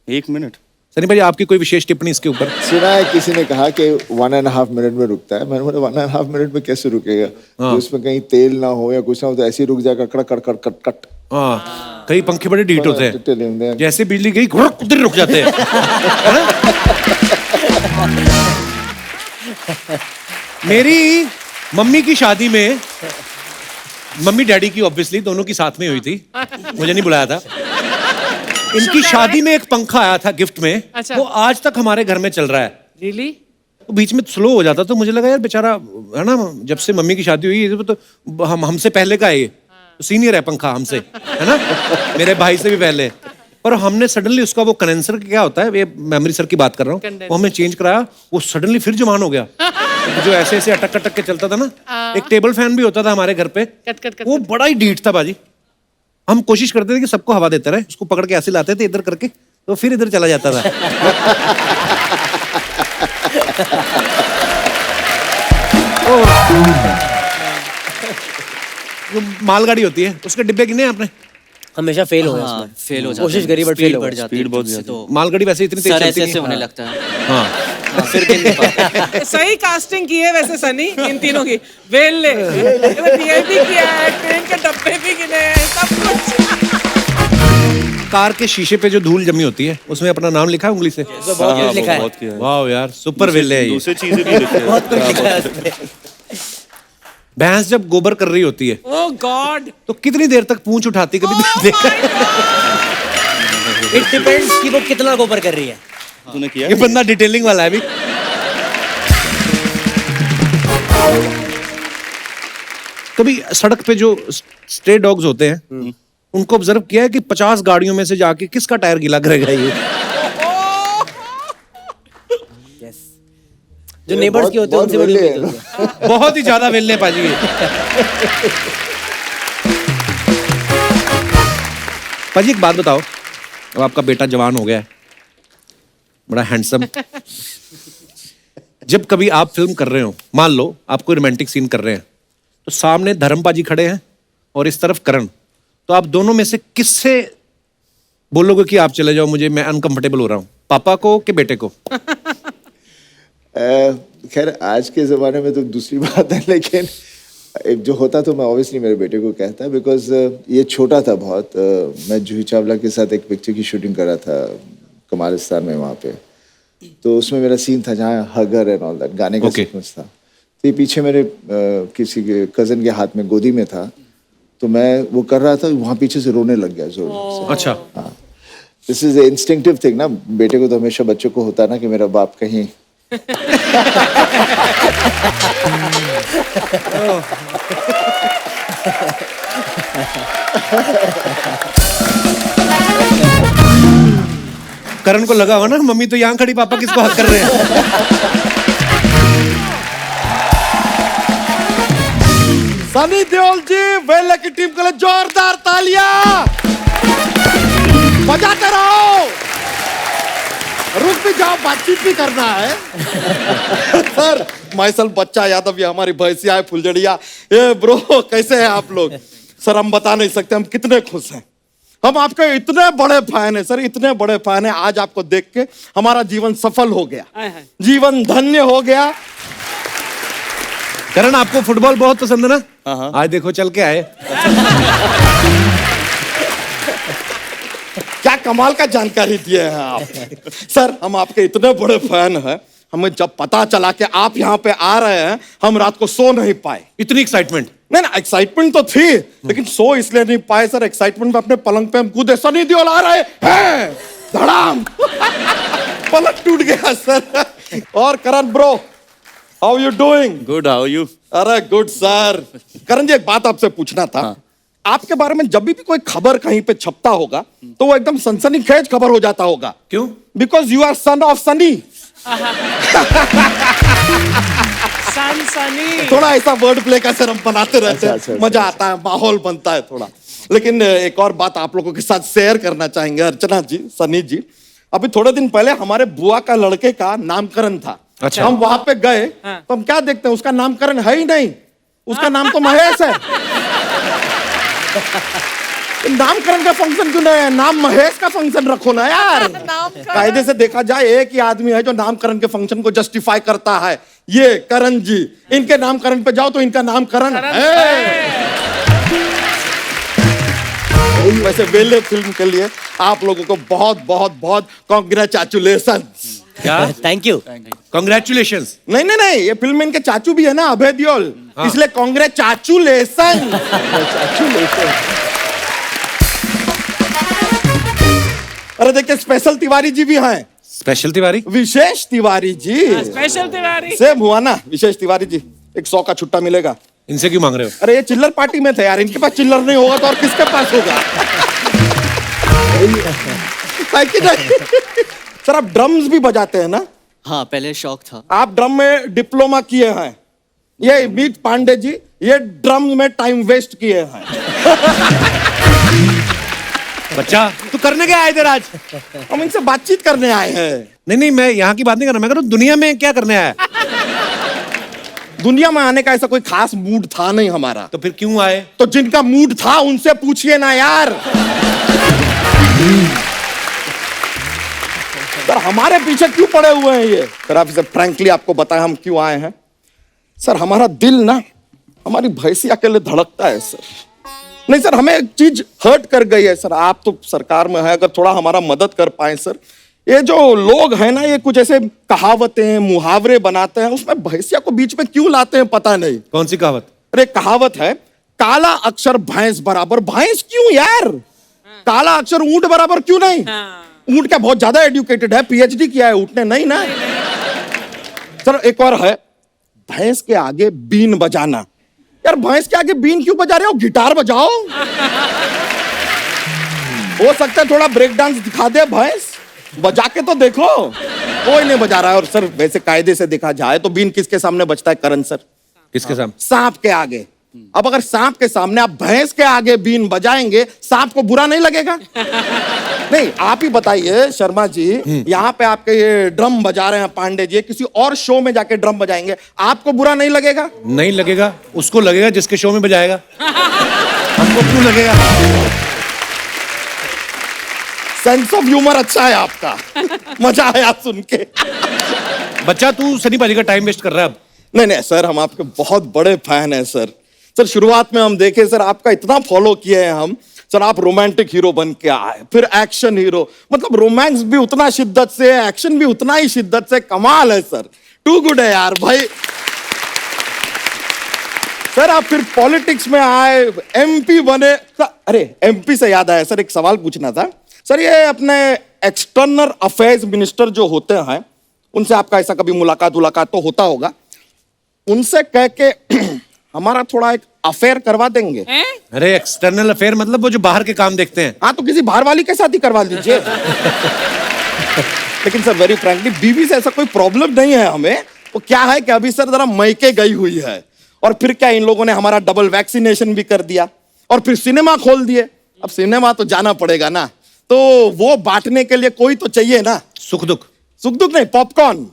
1 मिनट। सनी भाई, आपकी कोई विशेष टिप्पणी इसके ऊपर? सुना है किसी ने कहा कि 1.5 मिनट में रुकता है। मैंने बोला 1.5 मिनट में कैसे रुकेगा? तो उसमें कहीं तेल ना हो या कुछ ना हो तो ऐसे ही रुक जाएगा, कड़ कड़ कड़ कट कट। हाँ, कई पंखे बड़े डीट होते हैं, जैसे बिजली गई घुड़क उधर रुक जाते हैं। मेरी मम्मी की शादी में, मम्मी डैडी की ऑब्वियसली दोनों की साथ में हुई थी, मुझे नहीं बुलाया था। इनकी शादी में एक पंखा आया था गिफ्ट में। अच्छा। वो आज तक हमारे घर में चल रहा है। Really? तो बीच में स्लो हो जाता तो मुझे लगा यार बेचारा है ना, जब से मम्मी की शादी हुई है तो हमसे पहले का है ये, तो सीनियर है पंखा हमसे, है ना, मेरे भाई से भी पहले। और हमने सडनली उसका वो कंडेंसर क्या होता है, ये मेमोरी सर की बात कर रहा हूँ, वो हमने चेंज कराया, वो सडनली फिर जवान हो गया। जो ऐसे ऐसे अटक अटक के चलता था ना, एक टेबल फैन भी होता था हमारे घर पे, वो बड़ा ही डीठ था बाजी। हम कोशिश करते थे कि सबको हवा देते रहे, उसको पकड़ के ऐसे लाते थे इधर करके, तो फिर इधर चला जाता था। जो मालगाड़ी होती है उसके डिब्बे गिने आपने? हमेशा फेल हो गया हाँ, उसमें। फेल हो जाता कोशिश है, करी बट speed फेल हो बढ़ गया। जाती है, स्पीड बहुत उससे ज्यादा। तो मालगाड़ी वैसे इतनी तेज सर चलती ऐसे नहीं ऐसे है। होने लगता है। हाँ, फिर गिन नहीं पाते। सही कास्टिंग की है वैसे सनी इन तीनों की। वेले ये भी किया है, ट्रेन के डब्बे भी गिने हैं, सब कुछ। कार के शीशे पे जो धूल जमी होती है उसमें अपना नाम लिखा है उंगली से? बहुत कुछ लिखा है। बहुत किया है। वाह यार, सुपर वेले है ये। दूसरी चीजें भी लिखी है। बहुत कुछ लिखा है उसमें। भैंस जब गोबर कर रही होती है Oh God! तो कितनी देर तक पूंछ उठाती, कभी देखा? इट डिपेंड्स कि वो कितना गोबर कर रही है। तूने किया ये बंदा डिटेलिंग वाला है अभी। कभी सड़क पे जो स्ट्रे डॉग्स होते हैं उनको ऑब्जर्व किया है कि 50 गाड़ियों में से जाके किसका टायर गीला करेगा ये? जो नेबर्स के होते हैं उनसे बड़ी उम्मीद होती है। बहुत ही ज्यादा वेलने पाजी ये। पाजी एक बात बताओ, अब आपका बेटा जवान हो गया है, बड़ा हैंडसम, जब कभी आप फिल्म कर रहे हो, मान लो आप कोई रोमांटिक सीन कर रहे हैं, तो सामने धर्म पाजी खड़े हैं और इस तरफ करण, तो आप दोनों में से किससे बोलोगे कि आप चले जाओ, मुझे मैं अनकंफर्टेबल हो रहा हूँ, पापा को कि बेटे को? खैर आज के ज़माने में तो दूसरी बात है, लेकिन एक जो होता तो मैं ऑब्वियसली मेरे बेटे को कहता, बिकॉज ये छोटा था बहुत। मैं जूही चावला के साथ एक पिक्चर की शूटिंग कर रहा था कमालिस्तान में वहाँ पे, तो उसमें मेरा सीन था जहाँ हगर एंड ऑल दैट गाने का सीक्वेंस था। तो ये पीछे मेरे किसी के कज़न के हाथ में गोदी में था, तो मैं वो कर रहा था, वहाँ पीछे से रोने लग गया जोर से। अच्छा, हाँ, दिस इज इंस्टिंक्टिव थिंग ना, बेटे को तो हमेशा बच्चों को होता ना कि मेरा बाप कहीं करण को लगा हो ना मम्मी तो यहाँ खड़ी, पापा किसको हक कर रहे हैं? सनी देओल जी, वेले की टीम के लिए जोरदार तालियां बजाते रहो। रुक भी जाओ, बातचीत भी करना है। सर माइसल बच्चा यादव, ये हमारी भैंसिया है फुलझड़िया। ए ब्रो, कैसे हैं आप लोग? सर हम बता नहीं सकते हम कितने खुश हैं, हम आपके इतने बड़े फैन हैं सर, इतने बड़े फैन हैं। आज आपको देख के हमारा जीवन सफल हो गया, जीवन धन्य हो गया। करण आपको फुटबॉल बहुत पसंद है ना? आज देखो चल के आए। क्या कमाल का जानकारी दिए हैं आप। सर हम आपके इतने बड़े फैन हैं, हमें जब पता चला कि आप यहाँ पे आ रहे हैं, हम रात को सो नहीं पाए। इतनी एक्साइटमेंट? नहीं ना, एक्साइटमेंट तो थी, लेकिन सो इसलिए नहीं पाए सर, एक्साइटमेंट में अपने पलंग पे हम कूदे, सनी देओल आ रहे हैं, धड़ाम पलंग टूट गया सर। और Karan bro, how you doing? Good, how you? अरे गुड सर। करण जी एक बात आपसे पूछना था, आपके बारे में जब भी कोई खबर कहीं पे छपता होगा तो वो एकदम सनसनीखेज खबर हो जाता होगा। क्यों? Because you are son of Sunny. Sunny थोड़ा ऐसा वर्ड प्ले का सर हम बनाते रहते हैं, अच्छा, मजा आता है, माहौल बनता है थोड़ा। लेकिन एक और बात आप लोगों के साथ शेयर करना चाहेंगे अर्चना जी, सनी जी। अभी थोड़े दिन पहले हमारे बुआ का लड़के का नामकरण था। अच्छा। हम वहां पे गए तो हम क्या देखते हैं, उसका नामकरण है ही नहीं, उसका नाम तो महेश है। नामकरण का फंक्शन क्यों नहीं है? नाम महेश का फंक्शन रखो ना यार। कायदे से देखा जाए एक ही आदमी है जो नामकरण के फंक्शन को जस्टिफाई करता है, ये करण जी। इनके नामकरण पे जाओ तो इनका नामकरण है। वैसे वेले फिल्म के लिए आप लोगों को बहुत बहुत बहुत कॉन्ग्रेचुलेशन। क्या? Thank you. कॉन्ग्रेचुलेशंस। नहीं नहीं नहीं, ये फिल्म में इनके चाचू भी है ना, अभय देओल, इसलिए कॉन्ग्रेचुलेशन। अरे देखिए स्पेशल तिवारी जी भी हैं। स्पेशल तिवारी? विशेष तिवारी जी। स्पेशल तिवारी सेम हुआ ना, विशेष तिवारी जी। 100 का छुट्टा मिलेगा। इनसे क्यों मांग रहे हो? अरे ये चिल्लर पार्टी में थे यार, इनके पास चिल्लर नहीं होगा तो और किसके पास होगा? है कि नहीं? सर आप ड्रम्स भी बजाते हैं ना? हाँ पहले शौक था। आप ड्रम में डिप्लोमा किए हैं। ये मीत पांडे जी, ये ड्रम में टाइम वेस्ट किए हैं। बच्चा तू करने क्या आए थे आज? हम इनसे बातचीत करने आए हैं। नहीं नहीं, मैं यहाँ की बात नहीं कर रहा, मैं कह रहा हूँ दुनिया में क्या करने आया? दुनिया में आने का ऐसा कोई खास मूड था नहीं हमारा। तो फिर क्यों आए? तो जिनका मूड था उनसे पूछिए ना यार। सर हमारे पीछे क्यों पड़े हुए हैं ये? सर आप इसे फ्रैंकली आपको बताएं हम क्यों आए हैं। सर हमारा दिल ना हमारी भैंसिया के लिए धड़कता है सर। नहीं सर, हमें एक चीज हर्ट कर गई है सर। आप तो सरकार में है, अगर थोड़ा हमारा मदद कर पाए सर। ये जो लोग हैं ना, ये कुछ ऐसे कहावतें मुहावरे बनाते हैं, उसमें भैंसिया को बीच में क्यों लाते हैं पता नहीं। कौन सी कहावत? अरे कहावत है, काला अक्षर भैंस बराबर। भैंस क्यों यार? काला अक्षर ऊंट बराबर क्यों नहीं? ऊँट क्या बहुत ज्यादा एजुकेटेड है, पीएचडी किया है ऊँट ने? नहीं ना। सर एक और है, भैंस के आगे बीन बजाना। यार भैंस के आगे बीन क्यों बजा रहे हो, गिटार बजाओ। हो सकता है थोड़ा ब्रेक डांस दिखा दे भैंस, बजा के तो देखो। कोई नहीं बजा रहा है। और सर वैसे कायदे से देखा जाए तो बीन किसके सामने बजता है करण सर? किसके सामने? सांप के आगे। अब अगर सांप के सामने आप भैंस के आगे बीन बजाएंगे, सांप को बुरा नहीं लगेगा? नहीं, आप ही बताइए शर्मा जी, यहाँ पे आपके ये ड्रम बजा रहे हैं पांडे जी, किसी और शो में जाके ड्रम बजाएंगे, आपको बुरा नहीं लगेगा? नहीं लगेगा, उसको लगेगा जिसके शो में बजाएगा। हमको क्यों लगेगा? सेंस ऑफ ह्यूमर अच्छा है आपका, मजा आया सुन के। बच्चा तू सनी पाजी का टाइम वेस्ट कर रहा है अब। नहीं नहीं सर, हम आपके बहुत बड़े फैन हैं सर। सर शुरुआत में हम देखे सर, आपका इतना फॉलो किए हैं हम सर। आप रोमांटिक हीरो बन के आए, फिर एक्शन हीरो, मतलब रोमांस भी उतना शिद्दत से, एक्शन भी उतना ही शिद्दत से। कमाल है सर, टू गुड है यार भाई। सर आप फिर पॉलिटिक्स में आए, एमपी बने। अरे एमपी से याद आया सर, एक सवाल पूछना था सर। ये अपने एक्सटर्नल अफेयर्स मिनिस्टर जो होते हैं, उनसे आपका ऐसा कभी मुलाकात तो होता होगा, उनसे कह के हमारा थोड़ा एक अफेयर करवा देंगे? अरे एक्सटर्नल अफेयर मतलब वो जो बाहर के काम देखते हैं। हाँ तो किसी बाहर वाली के साथ ही करवा दीजिए। लेकिन सर वेरी फ्रैंकली, बीवी से ऐसा कोई प्रॉब्लम नहीं है हमें। वो क्या है कि अभी सर जरा मैके गई हुई है, और फिर क्या इन लोगों ने हमारा डबल वैक्सीनेशन भी कर दिया, और फिर सिनेमा खोल दिए। अब सिनेमा तो जाना पड़ेगा ना, तो वो बांटने के लिए कोई तो चाहिए ना। सुख दुख नहीं, पॉपकॉर्न।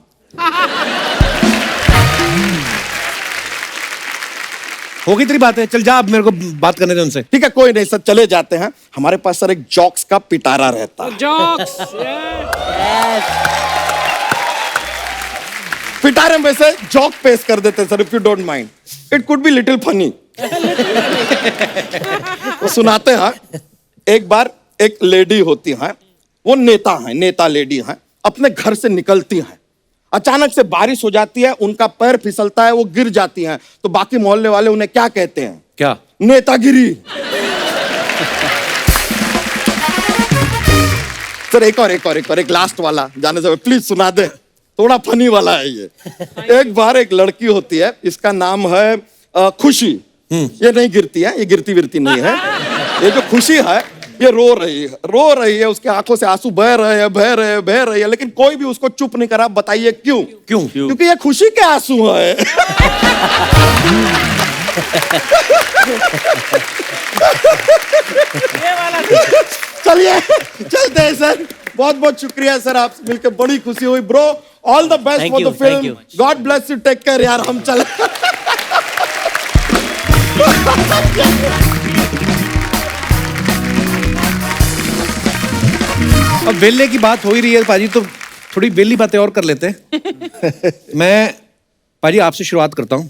होगी तेरी बात है, चल जा, अब मेरे को बात करने दे उनसे। ठीक है कोई नहीं सर, चले जाते हैं। हमारे पास सर एक जॉक्स का पिटारा रहता है। जोक्स। पिटारे में से जॉक पेश कर देते हैं sir, if you don't mind. It could be little funny. तो सुनाते हैं। एक बार एक लेडी होती है, वो नेता लेडी है, अपने घर से निकलती है। अचानक से बारिश हो जाती है, उनका पैर फिसलता है, वो गिर जाती हैं। तो बाकी मोहल्ले वाले उन्हें क्या कहते हैं? क्या? नेतागिरी। सर एक लास्ट वाला जाने से प्लीज सुना दे, थोड़ा फनी वाला है ये। एक बार एक लड़की होती है, इसका नाम है खुशी। ये नहीं गिरती है, ये गिरती विरती नहीं है। ये जो खुशी है, ये रो रही है, उसके आंखों से आंसू बह रहे हैं, लेकिन कोई भी उसको चुप नहीं करा। बताइए क्यों? क्योंकि ये खुशी के आंसू है। चलिए चलते हैं सर, बहुत बहुत शुक्रिया सर, आपसे मिलकर बड़ी खुशी हुई bro. All the best for the film, God bless you, take care यार। हम चले। अब वेले की बात हो ही रही है पाजी, तो थोड़ी वेली बातें और कर लेते हैं। मैं पाजी आपसे शुरुआत करता हूं।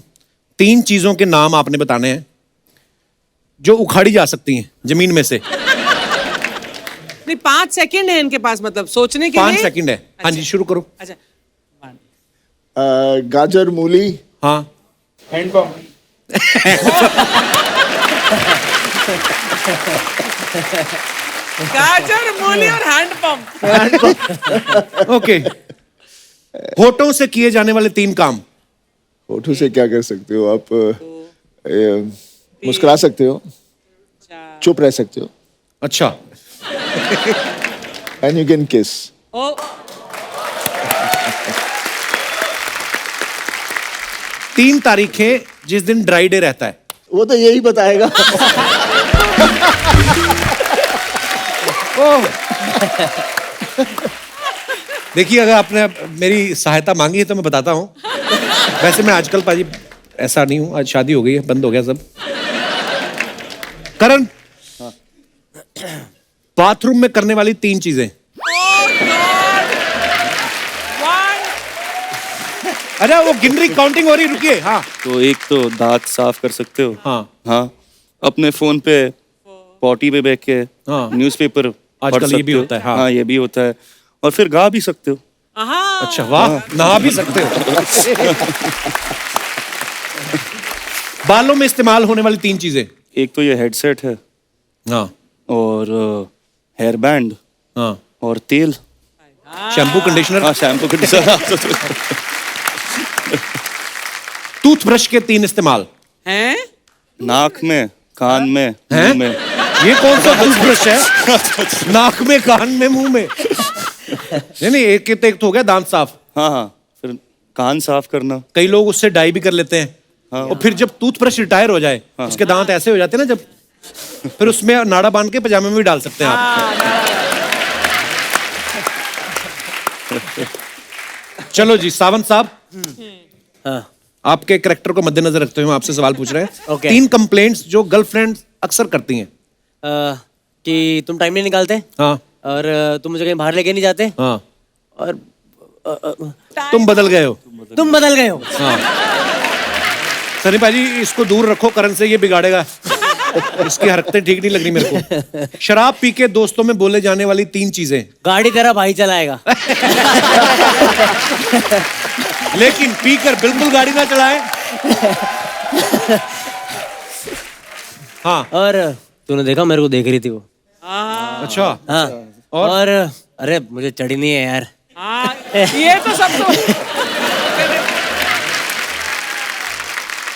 3 चीजों के नाम आपने बताने हैं जो उखाड़ी जा सकती हैं जमीन में से। नहीं 5 सेकंड है इनके पास, मतलब सोचने के 5 लिए। सेकंड है। हाँ जी शुरू करो। अच्छा, गाजर, मूली। हाँ, हैंडपंप। गाजर, मूली और हैंडपंप। ओके। होठों से किए जाने वाले 3 काम। होठों से क्या कर सकते हो आप? मुस्कुरा सकते हो, चुप रह सकते हो, अच्छा, एंड यू कैन किस। ओ 3 तारीखें जिस दिन ड्राई डे रहता है। वो तो यही बताएगा। देखिए अगर आपने मेरी सहायता मांगी है तो मैं बताता हूँ। वैसे मैं आजकल पाजी ऐसा नहीं हूँ, आज शादी हो गई है, बंद हो गया सब। करण, बाथरूम में करने वाली 3 चीजें। अरे वो गिन रही, काउंटिंग हो रही, रुकिए। हाँ तो एक तो दांत साफ कर सकते हो। हाँ, अपने फोन पे पॉटी पे बैठ के हाँ। न्यूज़पेपर आजकल पढ़ ये भी सकते हो। होता है, हाँ। हाँ ये भी होता है, और फिर गा भी सकते हो। अच्छा वाह, नहा भी सकते हो। बालों में इस्तेमाल होने वाली 3 चीजें। एक तो ये हेडसेट है, हाँ और हेयर बैंड, हाँ और तेल। Shampoo conditioner. हाँ शैम्पू कंडीशनर। टूथब्रश के 3 इस्तेमाल। हैं? नाक में, कान में, हैं? मुंह में। ये कौन सा टूथब्रश है? नाक में, कान में, मुंह में? नहीं, एक तो हो गया दांत साफ। हाँ हाँ, फिर कान साफ करना। कई लोग उससे डाई भी कर लेते हैं। हाँ। और फिर जब टूथब्रश रिटायर हो जाए, उसके दांत ऐसे हो जाते हैं ना, जब फिर उसमें नाड़ा बांध के पजामे में भी डाल सकते हैं आप। चलो जी, सावंत साहब, हाँ। आपके कैरेक्टर को मद्देनजर रखते हुए हम आपसे सवाल पूछ रहे हैं। ओके। 3 कंप्लेंट्स जो गर्लफ्रेंड अक्सर करती हैं। कि तुम टाइम नहीं निकालते हाँ और तुम मुझे कहीं बाहर लेके नहीं जाते हाँ। और तुम बदल गए हो। तुम बदल गए हो। हाँ। सनी भाजी, इसको दूर रखो करण से, ये बिगाड़ेगा। इसकी हरकतें ठीक नहीं लग रही मेरे को। शराब पी के दोस्तों में बोले जाने वाली 3 चीजें। गाड़ी तेरा भाई चलाएगा। लेकिन पीकर बिल्कुल गाड़ी ना चलाए। हाँ। और तूने देखा, मेरे को देख रही थी वो। अच्छा। हाँ। और अरे मुझे चढ़ी नहीं है यार। हाँ, ये तो सब तो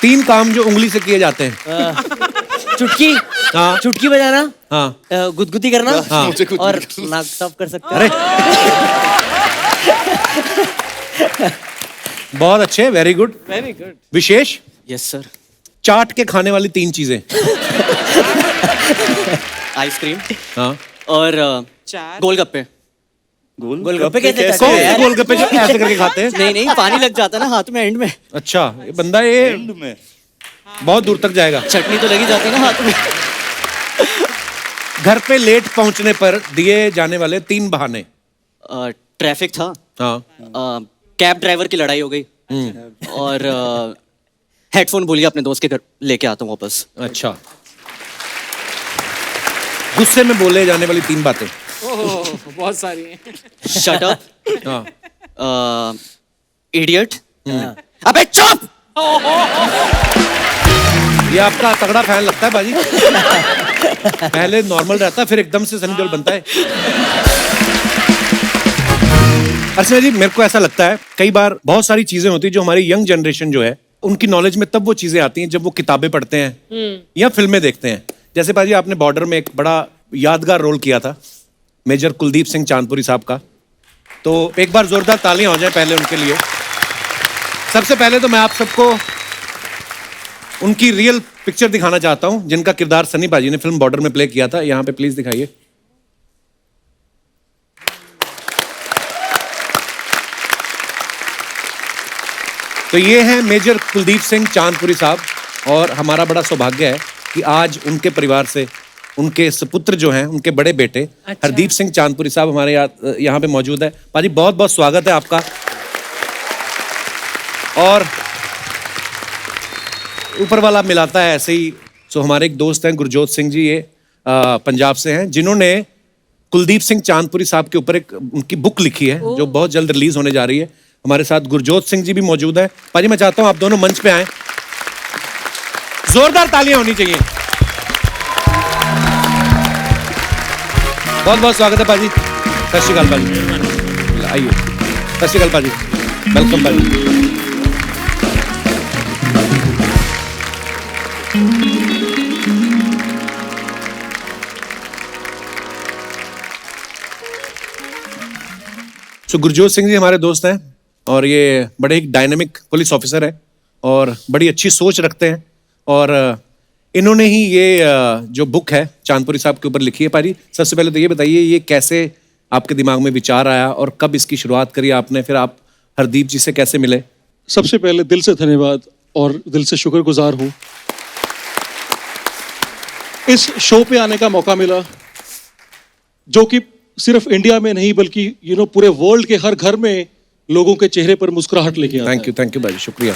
3 काम जो उंगली से किए जाते हैं। चुटकी। हाँ। चुटकी बजाना। हाँ। गुदगुदी करना। हाँ। और नाक साफ कर सकते हैं। अरे बहुत अच्छे, very good. Very good. Vishesh, yes sir. चाट के खाने वाली 3 चीजें। आइसक्रीम हाँ। और चार। गोलगप्पे। गोलगप्पे कैसे कौन खाते हैं से यार? गोलगप्पे जो ऐसे करके खाते हैं? नहीं नहीं, पानी लग जाता है ना हाथ में एंड में। अच्छा, ये बंदा ये एंड में। बहुत दूर तक जाएगा। चटनी तो लगी जाती है ना हाथ में। घर पे लेट पहुंचने पर दिए जाने वाले 3 बहाने। ट्रैफिक था। हाँ। कैब ड्राइवर की लड़ाई हो गई। और हेडफोन भूल गया अपने दोस्त के घर, लेके आता हूँ वापस। अच्छा। गुस्से में बोले जाने वाली 3 बातें। ओह, बहुत सारी हैं। शट अप, हाँ। इडियट, अबे चुप। ये आपका तगड़ा फैन लगता है बाजी। पहले नॉर्मल रहता है, फिर एकदम से सनी देओल बनता है। अर्चना जी, मेरे को ऐसा लगता है कई बार बहुत सारी चीजें होती है जो हमारी यंग जनरेशन जो है उनकी नॉलेज में तब वो चीजें आती हैं जब वो किताबें पढ़ते हैं या फिल्में देखते हैं। जैसे बाजी, आपने बॉर्डर में एक बड़ा यादगार रोल किया था मेजर कुलदीप सिंह चांदपुरी साहब का। तो एक बार जोरदार तालियां हो जाए पहले उनके लिए। सबसे पहले तो मैं आप सबको उनकी रियल पिक्चर दिखाना चाहता हूं जिनका किरदार सनी बाजी ने फिल्म बॉर्डर में प्ले किया था। यहां पे प्लीज दिखाइए। तो ये हैं मेजर कुलदीप सिंह चांदपुरी साहब, और हमारा बड़ा सौभाग्य है कि आज उनके परिवार से उनके सुपुत्र जो हैं, उनके बड़े बेटे हरदीप सिंह चांदपुरी साहब हमारे यहाँ पे मौजूद है। पाजी, बहुत बहुत स्वागत है आपका। और ऊपर वाला मिलाता है ऐसे ही। सो हमारे एक दोस्त हैं गुरजोत सिंह जी, ये पंजाब से हैं, जिन्होंने कुलदीप सिंह चांदपुरी साहब के ऊपर एक उनकी बुक लिखी है जो बहुत जल्द रिलीज होने जा रही है। हमारे साथ गुरजोत सिंह जी भी मौजूद है। पाजी, मैं चाहता हूं आप दोनों मंच पे आए। जोरदार तालियां होनी चाहिए। बहुत बहुत स्वागत है पाजी। सत श्री अकाल पाजी, आइए। सत श्री अकाल पाजी, वेलकम पाजी। सो गुरजोत सिंह जी हमारे दोस्त हैं और ये बड़े एक डायनेमिक पुलिस ऑफिसर है और बड़ी अच्छी सोच रखते हैं। और इन्होंने ही ये जो बुक है चांदपुरी साहब के ऊपर लिखी है। पाजी, सबसे पहले तो ये बताइए, ये कैसे आपके दिमाग में विचार आया और कब इसकी शुरुआत करी आपने? फिर आप हरदीप जी से कैसे मिले? सबसे पहले दिल से धन्यवाद और दिल से शुक्रगुजार हूँ। इस शो पे आने का मौका मिला, जो कि सिर्फ इंडिया में नहीं बल्कि पूरे वर्ल्ड के हर घर में लोगों के चेहरे पर मुस्कुराहट लेके आता है। थैंक यू भाई, शुक्रिया।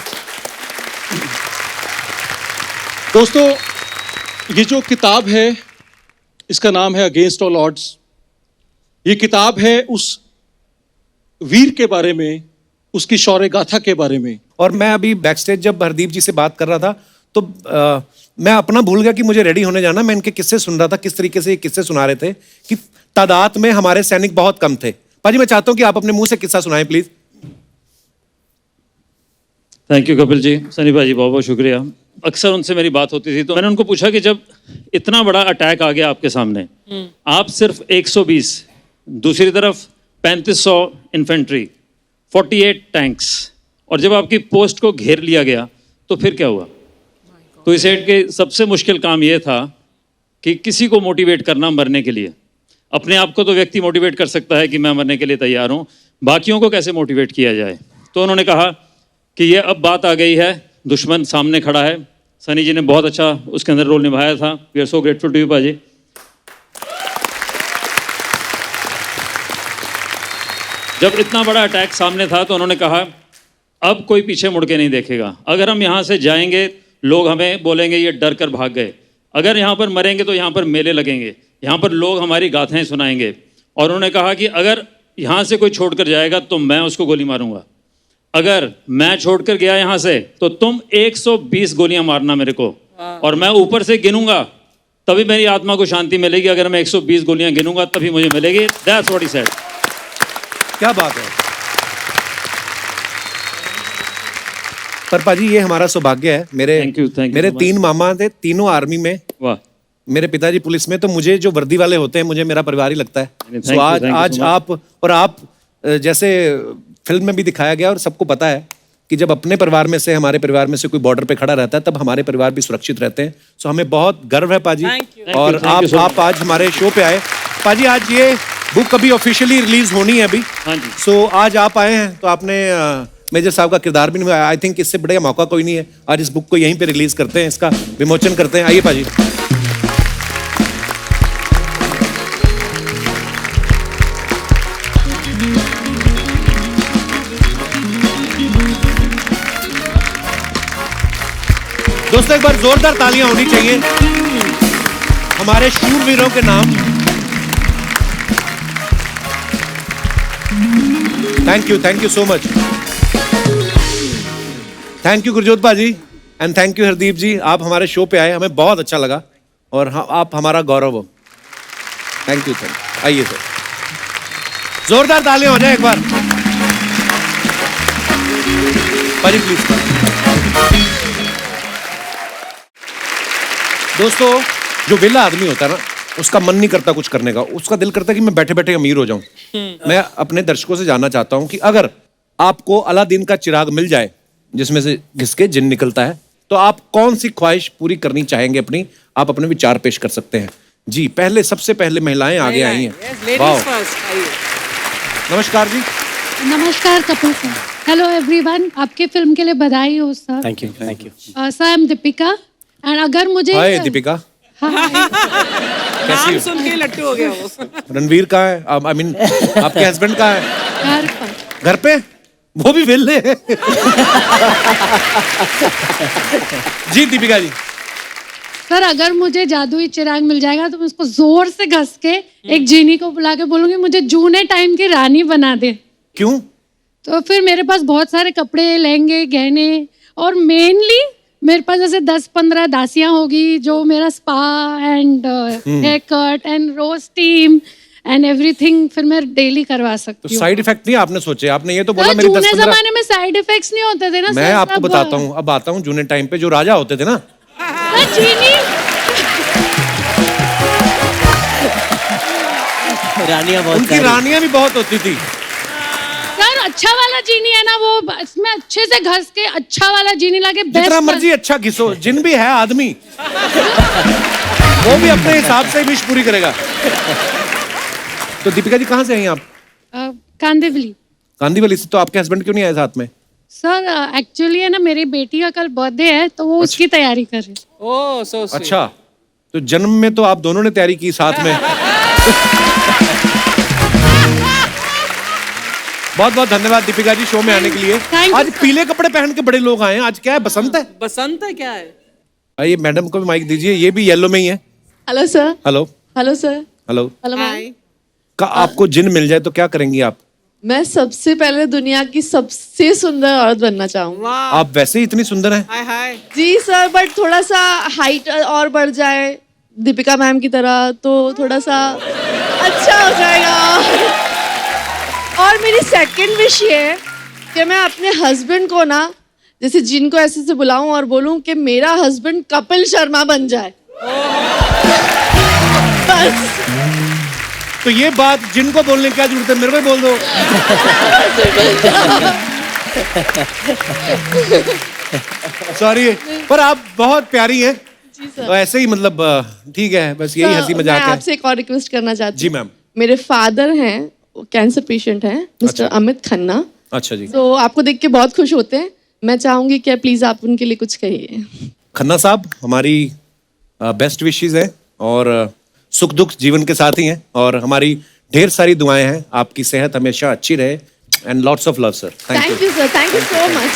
दोस्तों, ये जो किताब है इसका नाम है अगेंस्ट ऑल ऑड्स। ये किताब है उस वीर के बारे में, उसकी शौर्य गाथा के बारे में। और मैं अभी बैकस्टेज जब हरदीप जी से बात कर रहा था तो मैं अपना भूल गया कि मुझे रेडी होने जाना। मैं इनके किस्से सुन रहा था, किस तरीके से ये किस्से सुना रहे थे कि तादाद में हमारे सैनिक बहुत कम थे। पाजी मैं चाहता हूं कि आप अपने मुंह से किस्सा सुनाएं please. Thank you Kapil ji. Sunny भाई जी बहुत बहुत शुक्रिया। अक्सर उनसे मेरी बात होती थी तो मैंने उनको पूछा कि जब इतना बड़ा अटैक आ गया आपके सामने, आप सिर्फ 120, दूसरी तरफ 3500 इन्फेंट्री, 48 टैंक्स, और जब आपकी पोस्ट को घेर लिया गया तो फिर क्या हुआ? तो इस एड के सबसे मुश्किल काम ये था कि किसी को मोटिवेट करना मरने के लिए। अपने आप को तो व्यक्ति मोटिवेट कर सकता है कि मैं मरने के लिए तैयार हूँ, बाकियों को कैसे मोटिवेट किया जाए? तो उन्होंने कहा कि ये अब बात आ गई है, दुश्मन सामने खड़ा है। सनी जी ने बहुत अच्छा उसके अंदर रोल निभाया था। We are so grateful to you पाजी। जब इतना बड़ा अटैक सामने था तो उन्होंने कहा अब कोई पीछे मुड़ के नहीं देखेगा। अगर हम यहाँ से जाएंगे लोग हमें बोलेंगे ये डर कर भाग गए, अगर यहाँ पर मरेंगे तो यहाँ पर मेले लगेंगे, यहाँ पर लोग हमारी गाथाएं सुनाएंगे। और उन्होंने कहा कि अगर यहाँ से कोई छोड़कर जाएगा तो मैं उसको गोली मारूंगा, अगर मैं छोड़कर गया यहाँ से तो तुम 120 गोलियां मारना मेरे को, और मैं ऊपर से गिनूंगा तभी मेरी आत्मा को शांति मिलेगी। अगर मैं 120 गोलियां गिनूंगा तभी मुझे मिलेगी। That's what he said. क्या बात है। पर पाजी ये हमारा सौभाग्य है। मेरे Thank you मेरे so 3 मामा थे, तीनों आर्मी में। वाह। मेरे पिताजी पुलिस में। तो मुझे जो वर्दी वाले होते हैं मुझे मेरा परिवार ही लगता है। Thank सो you, आज thank you आज so much. आप और आप जैसे फिल्म में भी दिखाया गया और सबको पता है कि जब अपने परिवार में से, हमारे परिवार में से कोई बॉर्डर पे खड़ा रहता है तब हमारे परिवार भी सुरक्षित रहते हैं। सो हमें बहुत गर्व है पाजी। और Thank you so आप आज हमारे शो पे आए। पाजी आज ये बुक अभी ऑफिशियली रिलीज होनी है अभी। हाँ जी। सो आज आप आए हैं तो आपने मेजर साहब का किरदार भी निभाया। आई थिंक इससे बड़ा मौका कोई नहीं है। आज इस बुक को यहीं पे रिलीज करते हैं, इसका विमोचन करते हैं। आइए पाजी। दोस्तों एक बार जोरदार तालियां होनी चाहिए हमारे शूरवीरों के नाम। Thank you so much. Thank you Gurjot बाजी एंड थैंक यू हरदीप जी। आप हमारे शो पे आए, हमें बहुत अच्छा लगा और आप हमारा गौरव हो। Thank you sir. आइए सर, जोरदार तालियां हो जाए एक बार। बाजी प्लीज। दोस्तों जो वेला आदमी होता है ना, उसका मन नहीं करता कुछ करने का, उसका दिल करता है कि मैं बैठे बैठे अमीर हो जाऊं। मैं अपने दर्शकों से जानना चाहता हूं कि अगर आपको अलादीन का चिराग मिल जाए जिसमें से घिसके जिन निकलता है, तो आप कौन सी ख्वाहिश पूरी करनी चाहेंगे अपनी? आप अपने विचार पेश कर सकते हैं जी। पहले सबसे पहले महिलाएं आगे आई हैं। वाह। नमस्कार जी। नमस्कार कपिल सर। हेलो एवरीवन, आपके फिल्म के लिए बधाई हो sir. Thank you thank you. Sir I am Deepika and अगर मुझे हाय दीपिका। नाम सुन के लट्टू हो गया वो। रणवीर कहाँ है? आई मीन आपके हस्बैंड कहाँ है? घर पर। घर पे? वो भी वेले हैं। जी दीपिका जी। सर अगर मुझे जादुई चिराग मिल जाएगा तो मैं उसको जोर से घस के एक जीनी को बुला के बोलूंगी मुझे जूने टाइम की रानी बना दे। क्यों? तो फिर मेरे पास बहुत सारे कपड़े, लहंगे, गहने, और मेनली मेरे पास जैसे 10-15 दासियां होगी जो मेरा spa and hair cut and रोज टीम एंड एवरीथिंग फिर मैं डेली करवा तो सकती हूँ। साइड इफेक्ट नहीं आपने सोचे? आपने ये तो बोला मेरी जूने 10-15। जमाने में साइड इफेक्ट्स नहीं होते थे ना मैं सर, आपको सब- बताता हूँ, अब आता हूँ जूने टाइम पे जो राजा होते थे ना, चीनी रानियां बहुत उनकी सारी। रानियां भी बहुत होती थी। सर अच्छा वाला चीनी है ना, वो इसमें अच्छे से घस के अच्छा वाला चीनी लाके जितना मर्जी अच्छा घिसो, जिन भी है आदमी वो भी अपने हिसाब से विश पूरी करेगा। तो दीपिका जी कहाँ से हैं आप? कांदिवली। कांदीवली से। तो आपके हस्बैंड क्यों नहीं आए साथ में? सर एक्चुअली है ना मेरी बेटी का कल बर्थडे है तो वो उसकी तैयारी कर रही है। ओह सो स्वीट। अच्छा, तो जन्म में तो आप दोनों ने तैयारी की साथ में। बहुत बहुत धन्यवाद दीपिका जी शो में आने के लिए। Thank you, आज sir. पीले कपड़े पहन के बड़े लोग आए हैं। आज क्या है, बसंत है? बसंत है क्या है? आइए मैडम को भी माइक दीजिए, ये भी येलो में ही है। Hello sir. Hello hello sir. Hello. Hello hi. का आपको जिन मिल जाए तो क्या करेंगी आप? मैं सबसे पहले दुनिया की सबसे सुंदर औरत बनना चाहूंगी। आप वैसे ही इतनी सुंदर हैं। हाय हाय। जी सर, बट थोड़ा सा हाइट और बढ़ जाए दीपिका मैम की तरह तो थोड़ा सा अच्छा हो जाएगा। और मेरी सेकंड विश ये है कि मैं अपने हस्बैंड को ना जैसे जिनको ऐसे से बुलाऊं और बोलूं कि मेरा हस्बैंड कपिल शर्मा बन जाए। बस। तो ये बात जिनको बोलने की क्या जरूरत है, मेरे को ही बोल दो। सॉरी, पर आप बहुत प्यारी हैं। जी सर। तो ऐसे ही मतलब ठीक है, बस यही हंसी मैं मजाक है। आपसे एक और रिक्वेस्ट करना चाहती हूँ। जी मैम। मेरे फादर हैं, वो कैंसर पेशेंट हैं, मिस्टर अमित खन्ना। अच्छा जी। तो आपको देख के बहुत खुश होते हैं। मैं चाहूंगी कि प्लीज आप उनके लिए कुछ कहिए। खन्ना साहब हमारी बेस्ट विशेस है और सुख दुख जीवन के साथ ही हैं और हमारी ढेर सारी दुआएं हैं। आपकी सेहत हमेशा अच्छी रहे and lots of love sir. Thank you sir, thank you so much.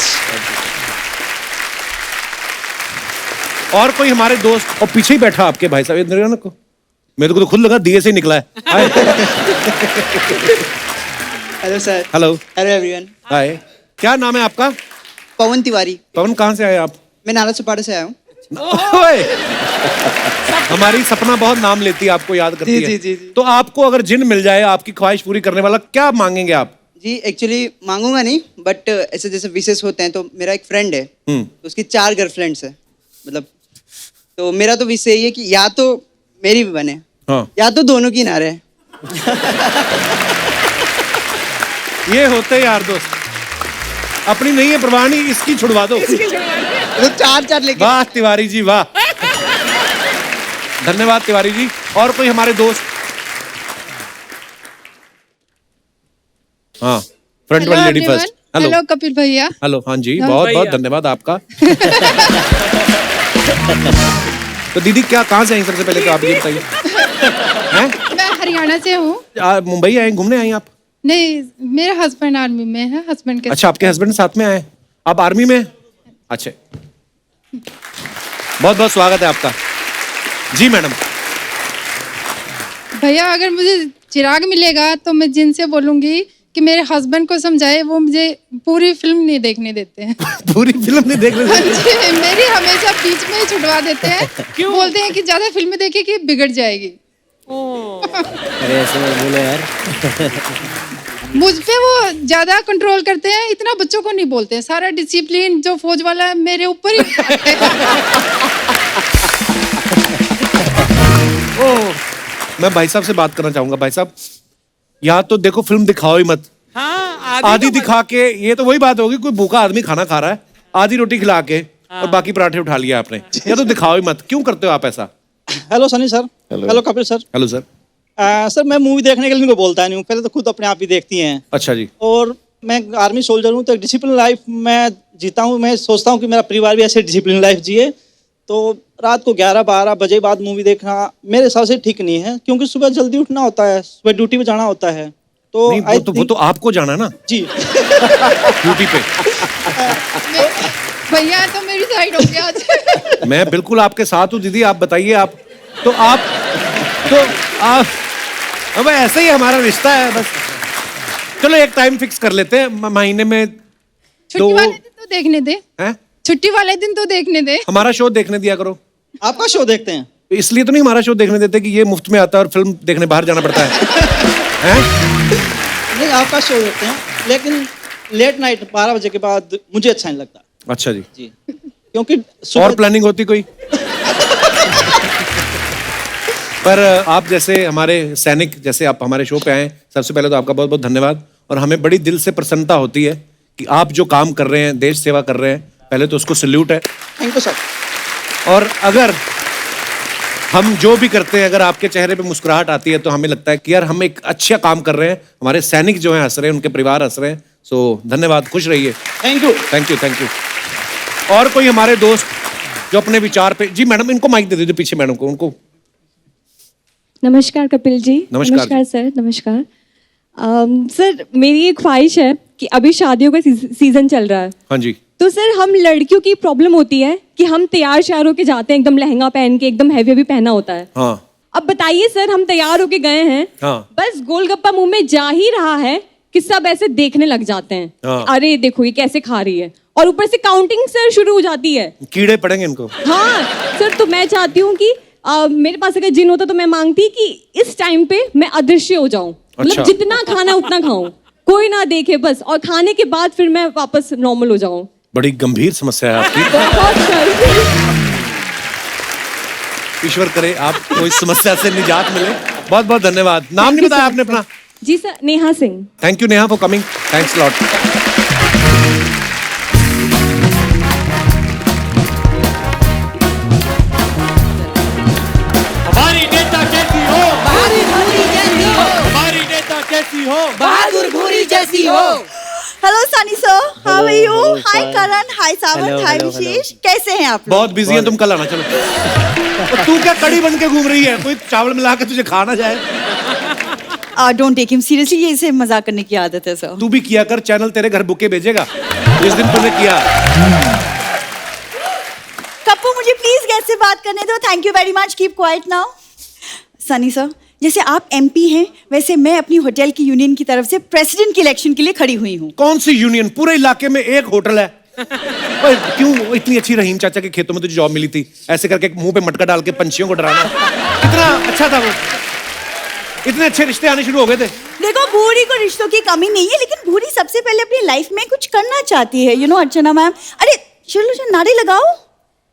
और कोई हमारे दोस्त और पीछे ही बैठा आपके भाई साहब इधर को, मेरे को तो खुद लगा दिए से ही निकला है। Hi. Hello sir. Hello. Hello everyone. Hi, क्या नाम है आपका? पवन तिवारी। पवन, कहाँ से आए आप? मैं नाला सुपारा से आया हूँ। ओए! हमारी सपना बहुत नाम लेती है, आपको याद करती है। जी। तो आपको अगर जिन मिल जाए आपकी ख्वाहिश पूरी करने वाला, क्या मांगेंगे आप? जी एक्चुअली मांगूंगा नहीं, बट ऐसे जैसे विशेष होते हैं तो मेरा एक फ्रेंड है, तो उसकी 4 गर्लफ्रेंड्स है, मतलब तो मेरा तो विषय यही है कि या तो मेरी भी बने, हाँ। या तो दोनों की ना रहे। ये होते यार दोस्त, अपनी नहीं है परवाह नहीं, इसकी छुड़वा दो। तो 4 लेके। वाह तिवारी जी वाह। धन्यवाद तिवारी जी। और कोई हमारे दोस्त? हाँ, फ्रंट वाली लेडी फर्स्ट। हेलो कपिल भैया। हेलो, हाँ जी, हाँ। बहुत बहुत धन्यवाद आपका। तो दीदी क्या कहाँ से आई सबसे पहले तो आप ये बताइए। हैं? मैं हरियाणा से हूँ। मुंबई आए, घूमने आई आप? नहीं, मेरा हस्बैंड आर्मी में है, हस्बैंड के। अच्छा, आपके हस्बैंड साथ में आए, आप आर्मी में? अच्छा, बहुत बहुत स्वागत है आपका। जी मैडम। भैया अगर मुझे चिराग मिलेगा तो मैं जिनसे बोलूंगी कि मेरे हस्बैंड को समझाए, वो मुझे पूरी फिल्म नहीं देखने देते हैं। पूरी फिल्म नहीं देखने देते? हाँ जी, मेरी हमेशा बीच में ही छुड़वा देते हैं। क्यों? बोलते हैं कि ज्यादा फिल्म देखे कि बिगड़ जाएगी। अरे ऐसे मत बोलो यार। मुझ पे वो ज्यादा कंट्रोल करते हैं, इतना बच्चों को नहीं बोलते हैं। सारा डिसिप्लिन जो फौज वाला है मेरे ऊपर ही। मैं भाई साहब से बात करना चाहूंगा। भाई साहब, यहाँ तो देखो फिल्म दिखाओ ही मत। हाँ, आधी दिखा के, ये तो वही बात होगी, कोई भूखा आदमी खाना खा रहा है, आधी रोटी खिला के और बाकी पराठे उठा लिया आपने। या तो दिखाओ ही मत, क्यों करते हो आप ऐसा? Hello Sunny sir. Hello Kapil sir. Hello sir. Sir मैं मूवी देखने के लिए इनको बोलता नहीं हूँ, पहले तो खुद अपने आप ही देखती हैं। अच्छा जी। और मैं आर्मी सोल्जर हूँ, तो डिसिप्लिन लाइफ मैं जीता हूँ। मैं सोचता हूँ कि मेरा परिवार भी ऐसे डिसिप्लिन लाइफ जिए। तो रात को 11-12 बजे बाद मूवी देखना मेरे हिसाब से ठीक नहीं है, क्योंकि सुबह जल्दी उठना होता है, सुबह ड्यूटी पे जाना होता है। तो नहीं, वो तो आपको जाना है ना जी ड्यूटी पे। भैया तो मेरी साइड हो गया आज। मैं बिल्कुल आपके साथ हूँ दीदी, आप बताइए। आप अब ऐसे ही हमारा रिश्ता है बस। चलो एक टाइम फिक्स कर लेते हैं, महीने में छुट्टी वाले दिन तो देखने दे। हैं? छुट्टी वाले दिन तो देखने दे। हमारा शो देखने दिया करो। आपका शो देखते हैं? इसलिए तो नहीं हमारा शो देखने देते कि ये मुफ्त में आता है और फिल्म देखने बाहर जाना पड़ता है। नहीं, आपका शो देखते हैं, लेकिन लेट नाइट 12 बजे के बाद मुझे अच्छा नहीं लगता। अच्छा जी। जी, क्योंकि और प्लानिंग होती कोई? पर आप जैसे हमारे सैनिक, जैसे आप हमारे शो पे आए, सबसे पहले तो आपका बहुत बहुत धन्यवाद। और हमें बड़ी दिल से प्रसन्नता होती है कि आप जो काम कर रहे हैं, देश सेवा कर रहे हैं, पहले तो उसको सल्यूट है। Thank you sir. और अगर हम जो भी करते हैं, अगर आपके चेहरे पे मुस्कुराहट आती है तो हमें लगता है कि यार हम एक अच्छा काम कर रहे हैं, हमारे सैनिक जो हैं हंस रहे हैं, उनके परिवार हंस रहे हैं। सो धन्यवाद, खुश रहिए। Thank you. Thank you, thank you. और कोई हमारे दोस्त जो अपने विचार पे? जी मैडम, इनको माइक दे दीजिए, पीछे मैडम को, उनको। नमस्कार कपिल जी। नमस्कार सर। नमस्कार सर, मेरी एक ख्वाहिश है कि अभी शादियों का सीजन चल रहा है। हाँ जी। तो सर, हम लड़कियों की प्रॉब्लम होती है कि हम तैयार श्यार होके जाते हैं, एकदम लहंगा पहन के, एकदम हैवी पहना होता है। हाँ। अब बताइए सर, हम तैयार होके गए हैं, हाँ। बस गोलगप्पा मुंह में जा ही रहा है कि सब ऐसे देखने लग जाते हैं हाँ। अरे देखो ये कैसे खा रही है, और ऊपर से काउंटिंग सर शुरू हो जाती है। कीड़े पड़ेंगे इनको। हाँ सर, तो मैं चाहती हूँ कि मेरे पास अगर जिन होता तो मैं मांगती कि इस टाइम पे मैं अदृश्य हो जाऊं, मतलब अच्छा। जितना खाना उतना खाऊं, कोई ना देखे बस, और खाने के बाद फिर मैं वापस नॉर्मल हो जाऊं। बड़ी गंभीर समस्या है आपकी। बहुत सर। ईश्वर करे आपको इस समस्या से निजात मिले। बहुत बहुत धन्यवाद। नाम नहीं बताया आपने अपना? जी sir, Neha Singh. Thank you Neha for coming. Thanks lot. हमारी नेता कैसी हो, हमारी भूरी जैसी हो, हमारी नेता कैसी हो, बहादुर भूरी जैसी हो। Hello Sunny sir, how are you? hello, hi sir. Karan, hi Sawan, Hello, hi hello, Vishesh, कैसे हैं आप लोग? बहुत बिजी है, तुम कल आना। चलो। और तू क्या कड़ी बन के घूम रही है? कोई चावल मिला के तुझे खाना जाए? डोंट टेक हिम सीरियसली, ये इसे मजाक करने की आदत है सर। तू भी किया कर, चैनल तेरे घर बुके भेजेगा जिस दिन तूने किया। कप्पू मुझे प्लीज गैस से बात करने दो। Thank you very much, keep quiet now. Sunny sir, जैसे आप एमपी हैं, वैसे मैं अपनी होटल की यूनियन की तरफ से प्रेसिडेंट की इलेक्शन के लिए खड़ी हुई हूँ। कौन सी यूनियन? पूरे इलाके में एक होटल है। ओए, क्यों इतनी अच्छी रहीम चाचा के खेतों में तुझे जॉब मिली थी, ऐसे करके मुंह पे मटका डाल के पंछियों को डराना, कितना अच्छा था वो। इतने अच्छे रिश्ते आने शुरू हो गए थे। देखो, भूरी को रिश्तों की कमी नहीं है, लेकिन भूरी सबसे पहले अपनी लाइफ में कुछ करना चाहती है, अर्चना मैम। अरे चलो नारे लगाओ।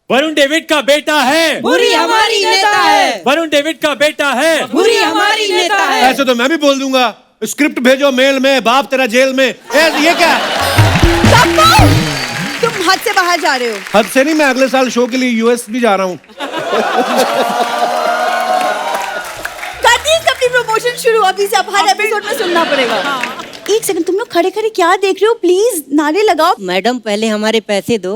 वरुण डेविड का बेटा है, भूरी हमारी नेता है, वरुण डेविड का बेटा है, भूरी हमारी नेता है। ऐसे तो मैं भी बोल दूंगा, स्क्रिप्ट भेजो मेल में, बाप तेरा जेल में। ये क्या? तुम हद से बाहर जा रहे हो। हद से नहीं, मैं अगले साल शो के लिए यूएस भी जा रहा हूँ। अपनी प्रमोशन शुरू अभी से, अब हर एपिसोड में सुनना पड़ेगा। एक सेकंड, तुम लोग खड़े खड़े क्या देख रहे हो? प्लीज नारे लगाओ। मैडम पहले हमारे पैसे दो।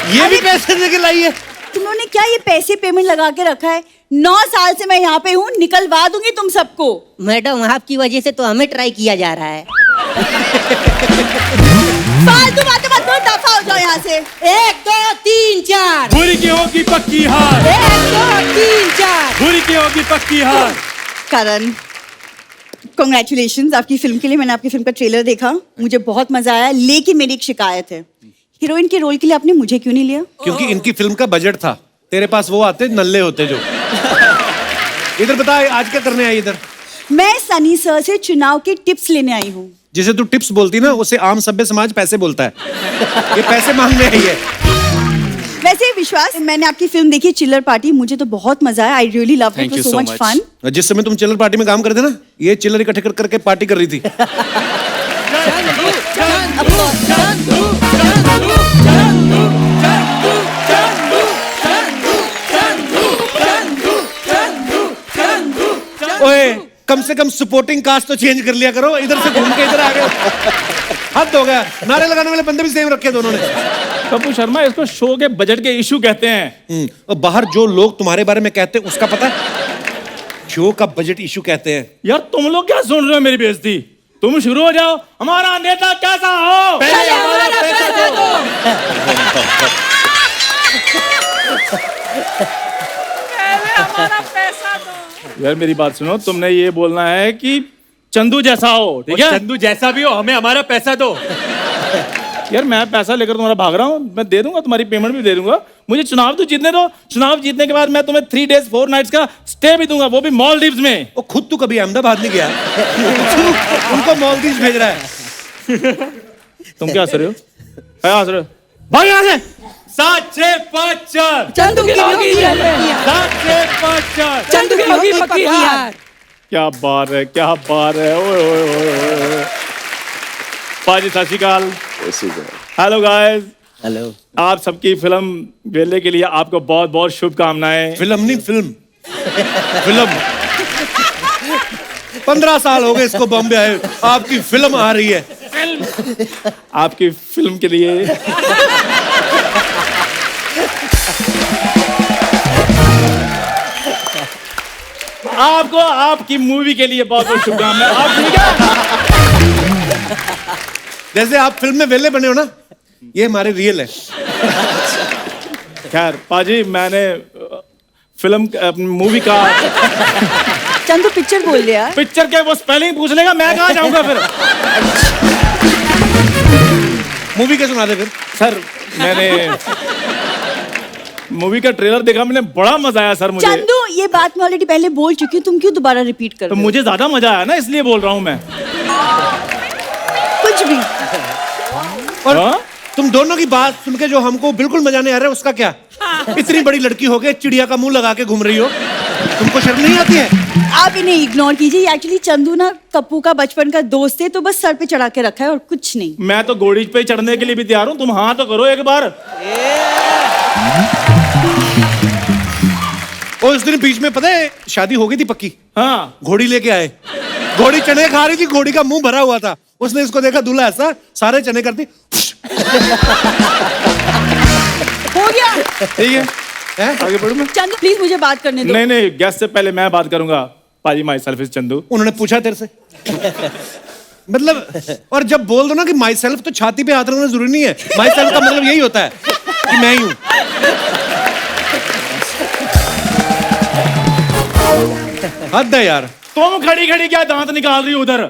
ये भी पैसे देके लाई है? तुमने क्या ये पैसे पेमेंट लगा के रखा है? 9 साल से मैं यहाँ पे हूँ, निकलवा दूंगी तुम सबको। मैडम आपकी वजह से तो हमें ट्राई किया जा रहा है। फालतू बातें मत करो, दफा हो जाओ यहाँ से। 1 2 3 4 भूरी की होगी पक्की हार, 1 2 3 4। भूरी की होगी पक्की हार। करण, कॉन्ग्रेचुलेशंस आपकी फिल्म के लिए। मैंने आपकी फिल्म का ट्रेलर देखा, मुझे बहुत मजा आया, लेकिन मेरी एक शिकायत है, हीरोइन के रोल के लिए आपने मुझे क्यों नहीं लिया? क्योंकि इनकी फिल्म का बजट था, तेरे पास वो आते नल्ले होते जो। इधर बता, आज क्या करने आई इधर? मैं सनी सर से चुनाव के टिप्स लेने आई हूँ। जिसे तू टिप्स बोलती ना, उसे आम सभ्य समाज पैसे बोलता है। ये पैसे मांगने आई है। वैसे विश्वास, मैंने आपकी फिल्म देखी चिल्लर पार्टी, मुझे तो बहुत मजा आया। I really love it, so much fun. जिस समय तुम चिल्लर पार्टी में काम करते ना, ये चिल्लर इकट्ठे कर करके पार्टी कर रही थी। ओए, कम से कम सपोर्टिंग कास्ट तो चेंज कर लिया करो, इधर से घूम के इधर आ गए। हद हो गया। नारे लगाने वाले बंदे भी सेम रखे दोनों ने। कपूर शर्मा, इसको शो के बजट के इशू कहते हैं। और बाहर जो लोग तुम्हारे बारे में कहते हैं उसका पता है? शो का बजट इशू कहते हैं। यार तुम लोग क्या सुन रहे हो मेरी बेइज्जती? तुम शुरू हो जाओ। हमारा नेता कैसा हो, पहले हमारा पैसा दो। पहले हमारा पैसा दो। यार मेरी बात सुनो, तुमने ये बोलना है कि चंदू जैसा हो, ठीक है? चंदू जैसा भी हो, हमें हमारा पैसा दो। यार मैं पैसा लेकर तुम्हारा भाग रहा हूँ, मैं दे दूंगा, तुम्हारी पेमेंट भी दे दूंगा। मुझे चुनाव तो जीतने दो। चुनाव जीतने के बाद मैं तुम्हें 3 days 4 nights का स्टे भी दूंगा, वो भी मालदीव्स में। वो खुद तो कभी अहमदाबाद नहीं गया, उनको मालदीव्स भेज रहा है। तुम क्या हंस रहे हो? क्या हंस रहे हो? भाग यहाँ से। 7 6 5 4 चंदू की होगी 7 6 5 4 चंदू की होगी पक्की हार। क्या बात है, क्या बात है। ओए ओए ओए ओए। पाजी सत श्री अकाल। Hello guys. हेलो। आप सबकी फिल्म वेले के लिए आपको बहुत बहुत शुभकामनाएं। फिल्म नहीं, फिल्म। फिल्म 15 साल हो गए इसको बॉम्बे आए, आपकी फिल्म आ रही है। आपकी फिल्म के लिए आपको आपकी मूवी के लिए बहुत बहुत शुभकामनाएं। आप ठीक है? जैसे आप फिल्म में वेले बने हो ना, ये हमारे रियल है। खैर पाजी, मैंने फिल्म मूवी का चंदू पिक्चर बोल दे यार। पिक्चर के वो स्पेलिंग पूछ लेगा, मैं कहाँ जाऊंगा फिर। मूवी के सुना दे फिर। सर मैंने मूवी का ट्रेलर देखा, मैंने बड़ा मजा आया सर मुझे। चंदू ये बात मैं ऑलरेडी पहले बोल चुकी हूँ, तुम क्यों दोबारा रिपीट कर तो रहे हो? मुझे ज्यादा मजा आया ना, इसलिए बोल रहा हूँ मैं। कुछ भी। और तुम दोनों की बात सुन के जो हमको बिल्कुल मजा नहीं आ रहा है उसका क्या? इतनी बड़ी लड़की हो के चिड़िया का मुंह लगा के घूम रही हो, तुमको शर्म नहीं आती है? आप इन्हें इग्नोर कीजिए। एक्चुअली चंदू ना कप्पू का बचपन का दोस्त है, तो बस सर पे चढ़ा के रखा है और कुछ नहीं। मैं तो घोड़ी पे चढ़ने के लिए भी तैयार हूँ, तुम हाँ तो करो एक बार। और उस दिन बीच में पता है शादी हो गई थी पक्की। हाँ। घोड़ी लेके आए, घोड़ी चने खा रही थी, घोड़ी का मुंह भरा हुआ था। उसने इसको देखा, दूल्हा ऐसा, सारे चने करती। हो गया। ठीक है, आगे बढ़ूं मैं? चंदू प्लीज मुझे बात करने दो। नहीं, गेस्ट से पहले मैं बात करूंगा। पाजी माई सेल्फ इज चंदू। उन्होंने पूछा तेरे से? मतलब, और जब बोल दो ना कि माई सेल्फ, तो छाती पे हाथ रखना जरूरी नहीं है। माई सेल्फ का मतलब यही होता है कि मैं ही हूं। हद है यार। तुम खड़ी खड़ी क्या दांत निकाल रही हो उधर?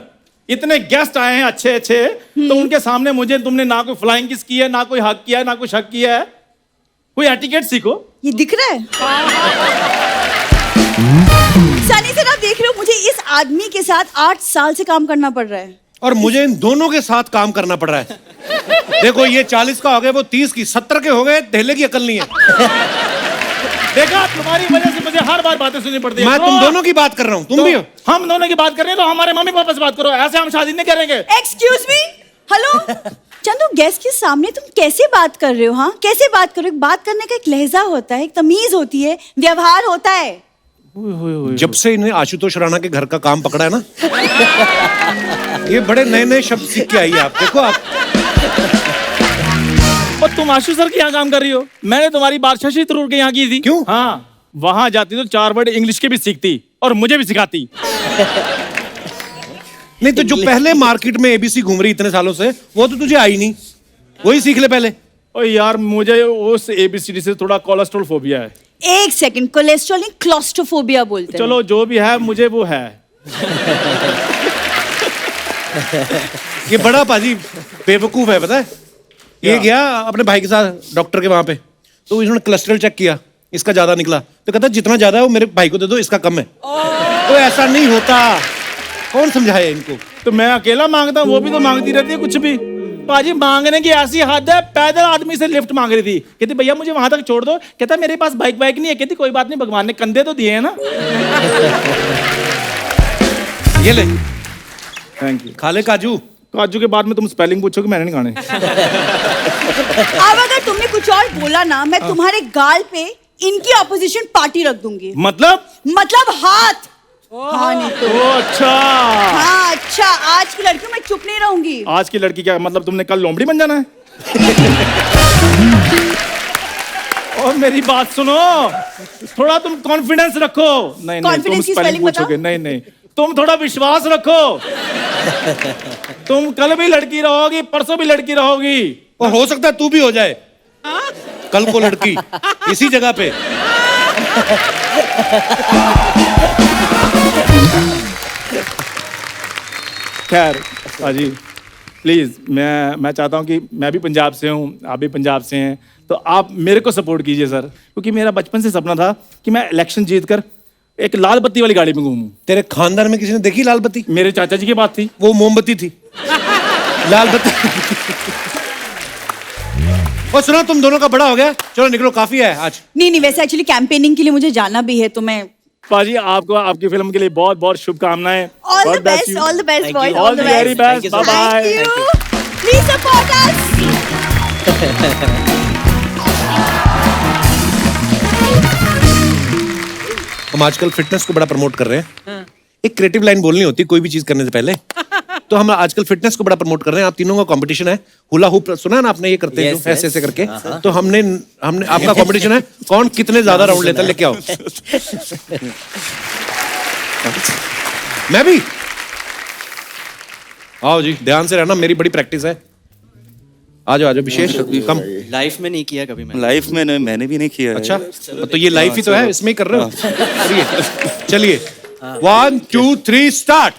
इतने गेस्ट आए हैं अच्छे अच्छे, तो उनके सामने मुझे तुमने ना कोई फ्लाइंग किस की है, ना कोई हक किया है, ना कोई शक किया है। कोई एटिकेट सीखो। ये दिख रहा है? सनी सर आप देख रहे हो, मुझे इस आदमी के साथ 8 साल से काम करना पड़ रहा है। और मुझे इन दोनों के साथ काम करना पड़ रहा है। देखो ये 40 का हो गए, वो 30 की, 70 के हो गए, ढेले की अकल नहीं है। देखा, तुम्हारी वजह से मुझे हर बार बातें सुननी पड़ती है। मैं तुम दोनों की बात कर रहा हूँ, तुम भी हो। हम दोनों की बात कर रहे हैं तो हमारे मम्मी पापा से बात करो, ऐसे हम शादी नहीं करेंगे। Excuse me, hello Chandu, guest के सामने तुम कैसे बात कर रहे हो? हाँ कैसे बात कर रहे हो? बात करने का एक लहजा होता है, एक तमीज होती है, व्यवहार होता है। जब से इन्हें आशुतोष राणा के घर का काम पकड़ा है ना, ये बड़े नए नए शब्द सीख के आई है। आप देखो आप। और तुम आशु सर के यहाँ काम कर रही हो? मैंने तुम्हारी बात शशि थरूर के यहाँ की थी। क्यों? हाँ, वहां जाती तो 4 वर्ड इंग्लिश के भी सीखती और मुझे भी सिखाती। नहीं तो जो पहले मार्केट में एबीसी घूम रही इतने सालों से, वो तो तुझे आई नहीं, वही सीख ले पहले। ओ यार, मुझे उस एबीसीडी से थोड़ा कोलेस्ट्रॉल फोबिया है। एक सेकंड, कोलेस्ट्रॉल नहीं क्लॉस्ट्रोफोबिया बोलते हैं। चलो जो भी है, मुझे वो है। ये बड़ा पाजी बेवकूफ है, पता है? ये गया अपने भाई के साथ डॉक्टर के वहां पे, तो इन्होंने कोलेस्ट्रॉल चेक किया, इसका ज्यादा निकला, तो कहता जितना ज्यादा है वो मेरे भाई को दे दो, इसका कम है। तो ऐसा नहीं होता, कौन समझाए इनको? तो मैं अकेला मांगता हूँ, वो भी तो मांगती रहती है कुछ भी। पाजी मांगने की ऐसी हद है, पैदल आदमी से लिफ्ट मांग रही थी, कहती भैया मुझे वहां तक छोड़ दो। कहता मेरे पास बाइक नहीं है। कहती कोई बात नहीं, भगवान ने कंधे तो दिए हैं ना। ये ले, थैंक यू। खा ले काजू। काजू के बाद में तुम स्पेलिंग पूछोगे, मैंने नहीं खाने। अब अगर तुमने कुछ और बोला ना, मैं तुम्हारे गाल पे इनकी ऑपोजिशन पार्टी रख दूंगी। मतलब हाथ। हाँ नहीं तो। अच्छा। हाँ अच्छा, आज की लड़की मैं चुप नहीं रहूंगी। आज की लड़की क्या मतलब? तुमने कल लोमड़ी बन जाना है? और मेरी बात सुनो, थोड़ा तुम कॉन्फिडेंस रखो। नहीं तुम स्पेलिंग पूछोगे। नहीं, तुम थोड़ा विश्वास रखो। तुम कल भी लड़की रहोगी, परसों भी लड़की रहोगी, और हो सकता है तू भी हो जाए कल को लड़की इसी जगह पे। खैर पाजी प्लीज, मैं चाहता हूँ कि मैं भी पंजाब से हूँ, आप भी पंजाब से हैं, तो आप मेरे को सपोर्ट कीजिए सर, क्योंकि मेरा बचपन से सपना था कि मैं इलेक्शन जीतकर एक लाल बत्ती वाली गाड़ी में घूमूं। तेरे खानदान में किसी ने देखी लाल बत्ती? मेरे चाचा जी की बात थी। वो मोमबत्ती थी, लाल बत्ती। और सुना, तुम दोनों का बड़ा हो गया, चलो निकलो, काफी है आज। नहीं, वैसे एक्चुअली कैंपेनिंग के लिए मुझे जाना भी है, तो मैं पाजी आपको आपकी फिल्म के लिए बहुत बहुत शुभकामनाएं। All the best boys, all the very best, bye bye. Please support us. हम आजकल फिटनेस को बड़ा प्रमोट कर रहे हैं। एक क्रिएटिव लाइन बोलनी होती है कोई भी चीज करने से पहले, तो हम आजकल फिटनेस को बड़ा प्रमोट कर रहे हैं। आप तीनों का कंपटीशन है, हुला हुप सुना है ना आपने? ये करते हैं जो ऐसे ऐसे करके, तो हमने आपका कंपटीशन है, कौन कितने ज्यादा राउंड लेता है, लेके आओ। मैं भी आओ जी, ध्यान से रहना, मेरी बड़ी प्रैक्टिस है। आ जाओ विशेष। कम लाइफ में नहीं किया कभी मैंने। लाइफ में मैंने भी नहीं किया। अच्छा, तो ये लाइफ ही तो है, इसमें ही कर रहे हो। चलिए 1 2 3 स्टार्ट।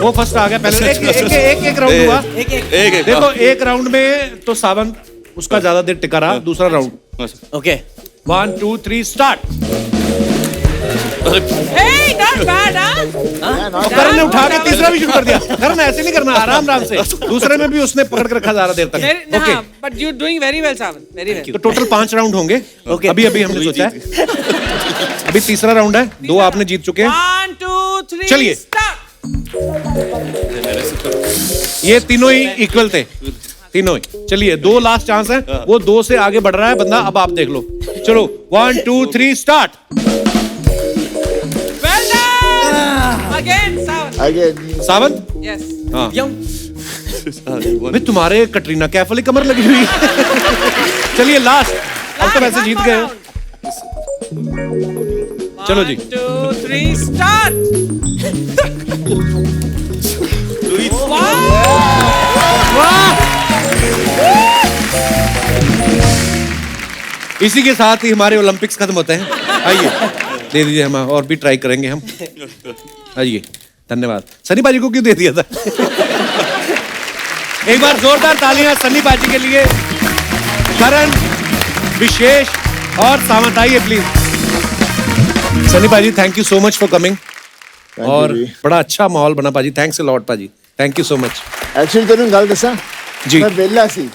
वो फर्स्ट आ गया पहले। एक राउंड हुआ। एक देखो एक राउंड में तो सावंत उसका ज्यादा देर टिका रहा। दूसरा round okay 1 2 3 start. Hey, not bad, huh? करण ने उठा के तीसरा भी शुरू कर दिया। करण ऐसे नहीं करना, आराम आराम से। दूसरे में भी उसने पकड़ के रखा ज्यादा देर तक। Okay But you're doing very well, Savan. Very well. तो टोटल 5 राउंड होंगे। ओके अभी हमने सोचा है अभी तीसरा राउंड है। 2 आपने जीत चुके हैं। 1 2 3 चलिए। start. ये तीनों ही इक्वल थे, तीनों ही। चलिए 2 लास्ट चांस है। वो 2 से आगे बढ़ रहा है बंदा। अब आप देख लो। चलो 1 2 3 start. Well done. Again, Savan. Again. Sawant Yes. हाँ भाई तुम्हारे कटरीना कैफ वाली कमर लगी हुई। चलिए लास्ट। अब तो वैसे जीत गए हो। चलो जी 1 2 3 start. इसी के साथ ही हमारे ओलंपिक्स खत्म होते हैं। आइए दे दीजिए, हम और भी ट्राई करेंगे हम। आइए धन्यवाद। सनी बाजी को क्यों दे दिया था? एक बार जोरदार तालियां सनी बाजी के लिए। करण, विशेष और सावंत आइए प्लीज। सनी बाजी thank you so much for coming. और बड़ा अच्छा माहौल बना पाजी। थैंक्स अ लॉट पाजी, thank you so much. Actually तूने गल दसा जी मैं वेला सी।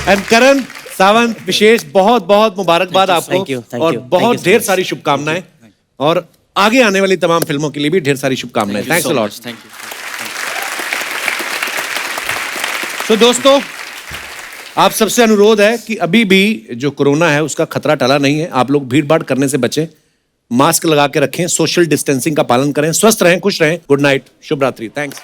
एंड करण, सावंत, विशेष बहुत बहुत मुबारकबाद आपको। Thank you, thank और you, thank बहुत you so ढेर much. सारी शुभकामनाएं और आगे आने वाली तमाम फिल्मों के लिए भी ढेर सारी शुभकामनाएं। Thanks a lot. Thank you. तो दोस्तों आप सबसे अनुरोध है कि अभी भी जो कोरोना है उसका खतरा टला नहीं है। आप लोग भीड़ भाड़ करने से बचें, मास्क लगा के रखें, सोशल डिस्टेंसिंग का पालन करें, स्वस्थ रहें, खुश रहें। गुड नाइट, शुभ रात्रि। थैंक्स।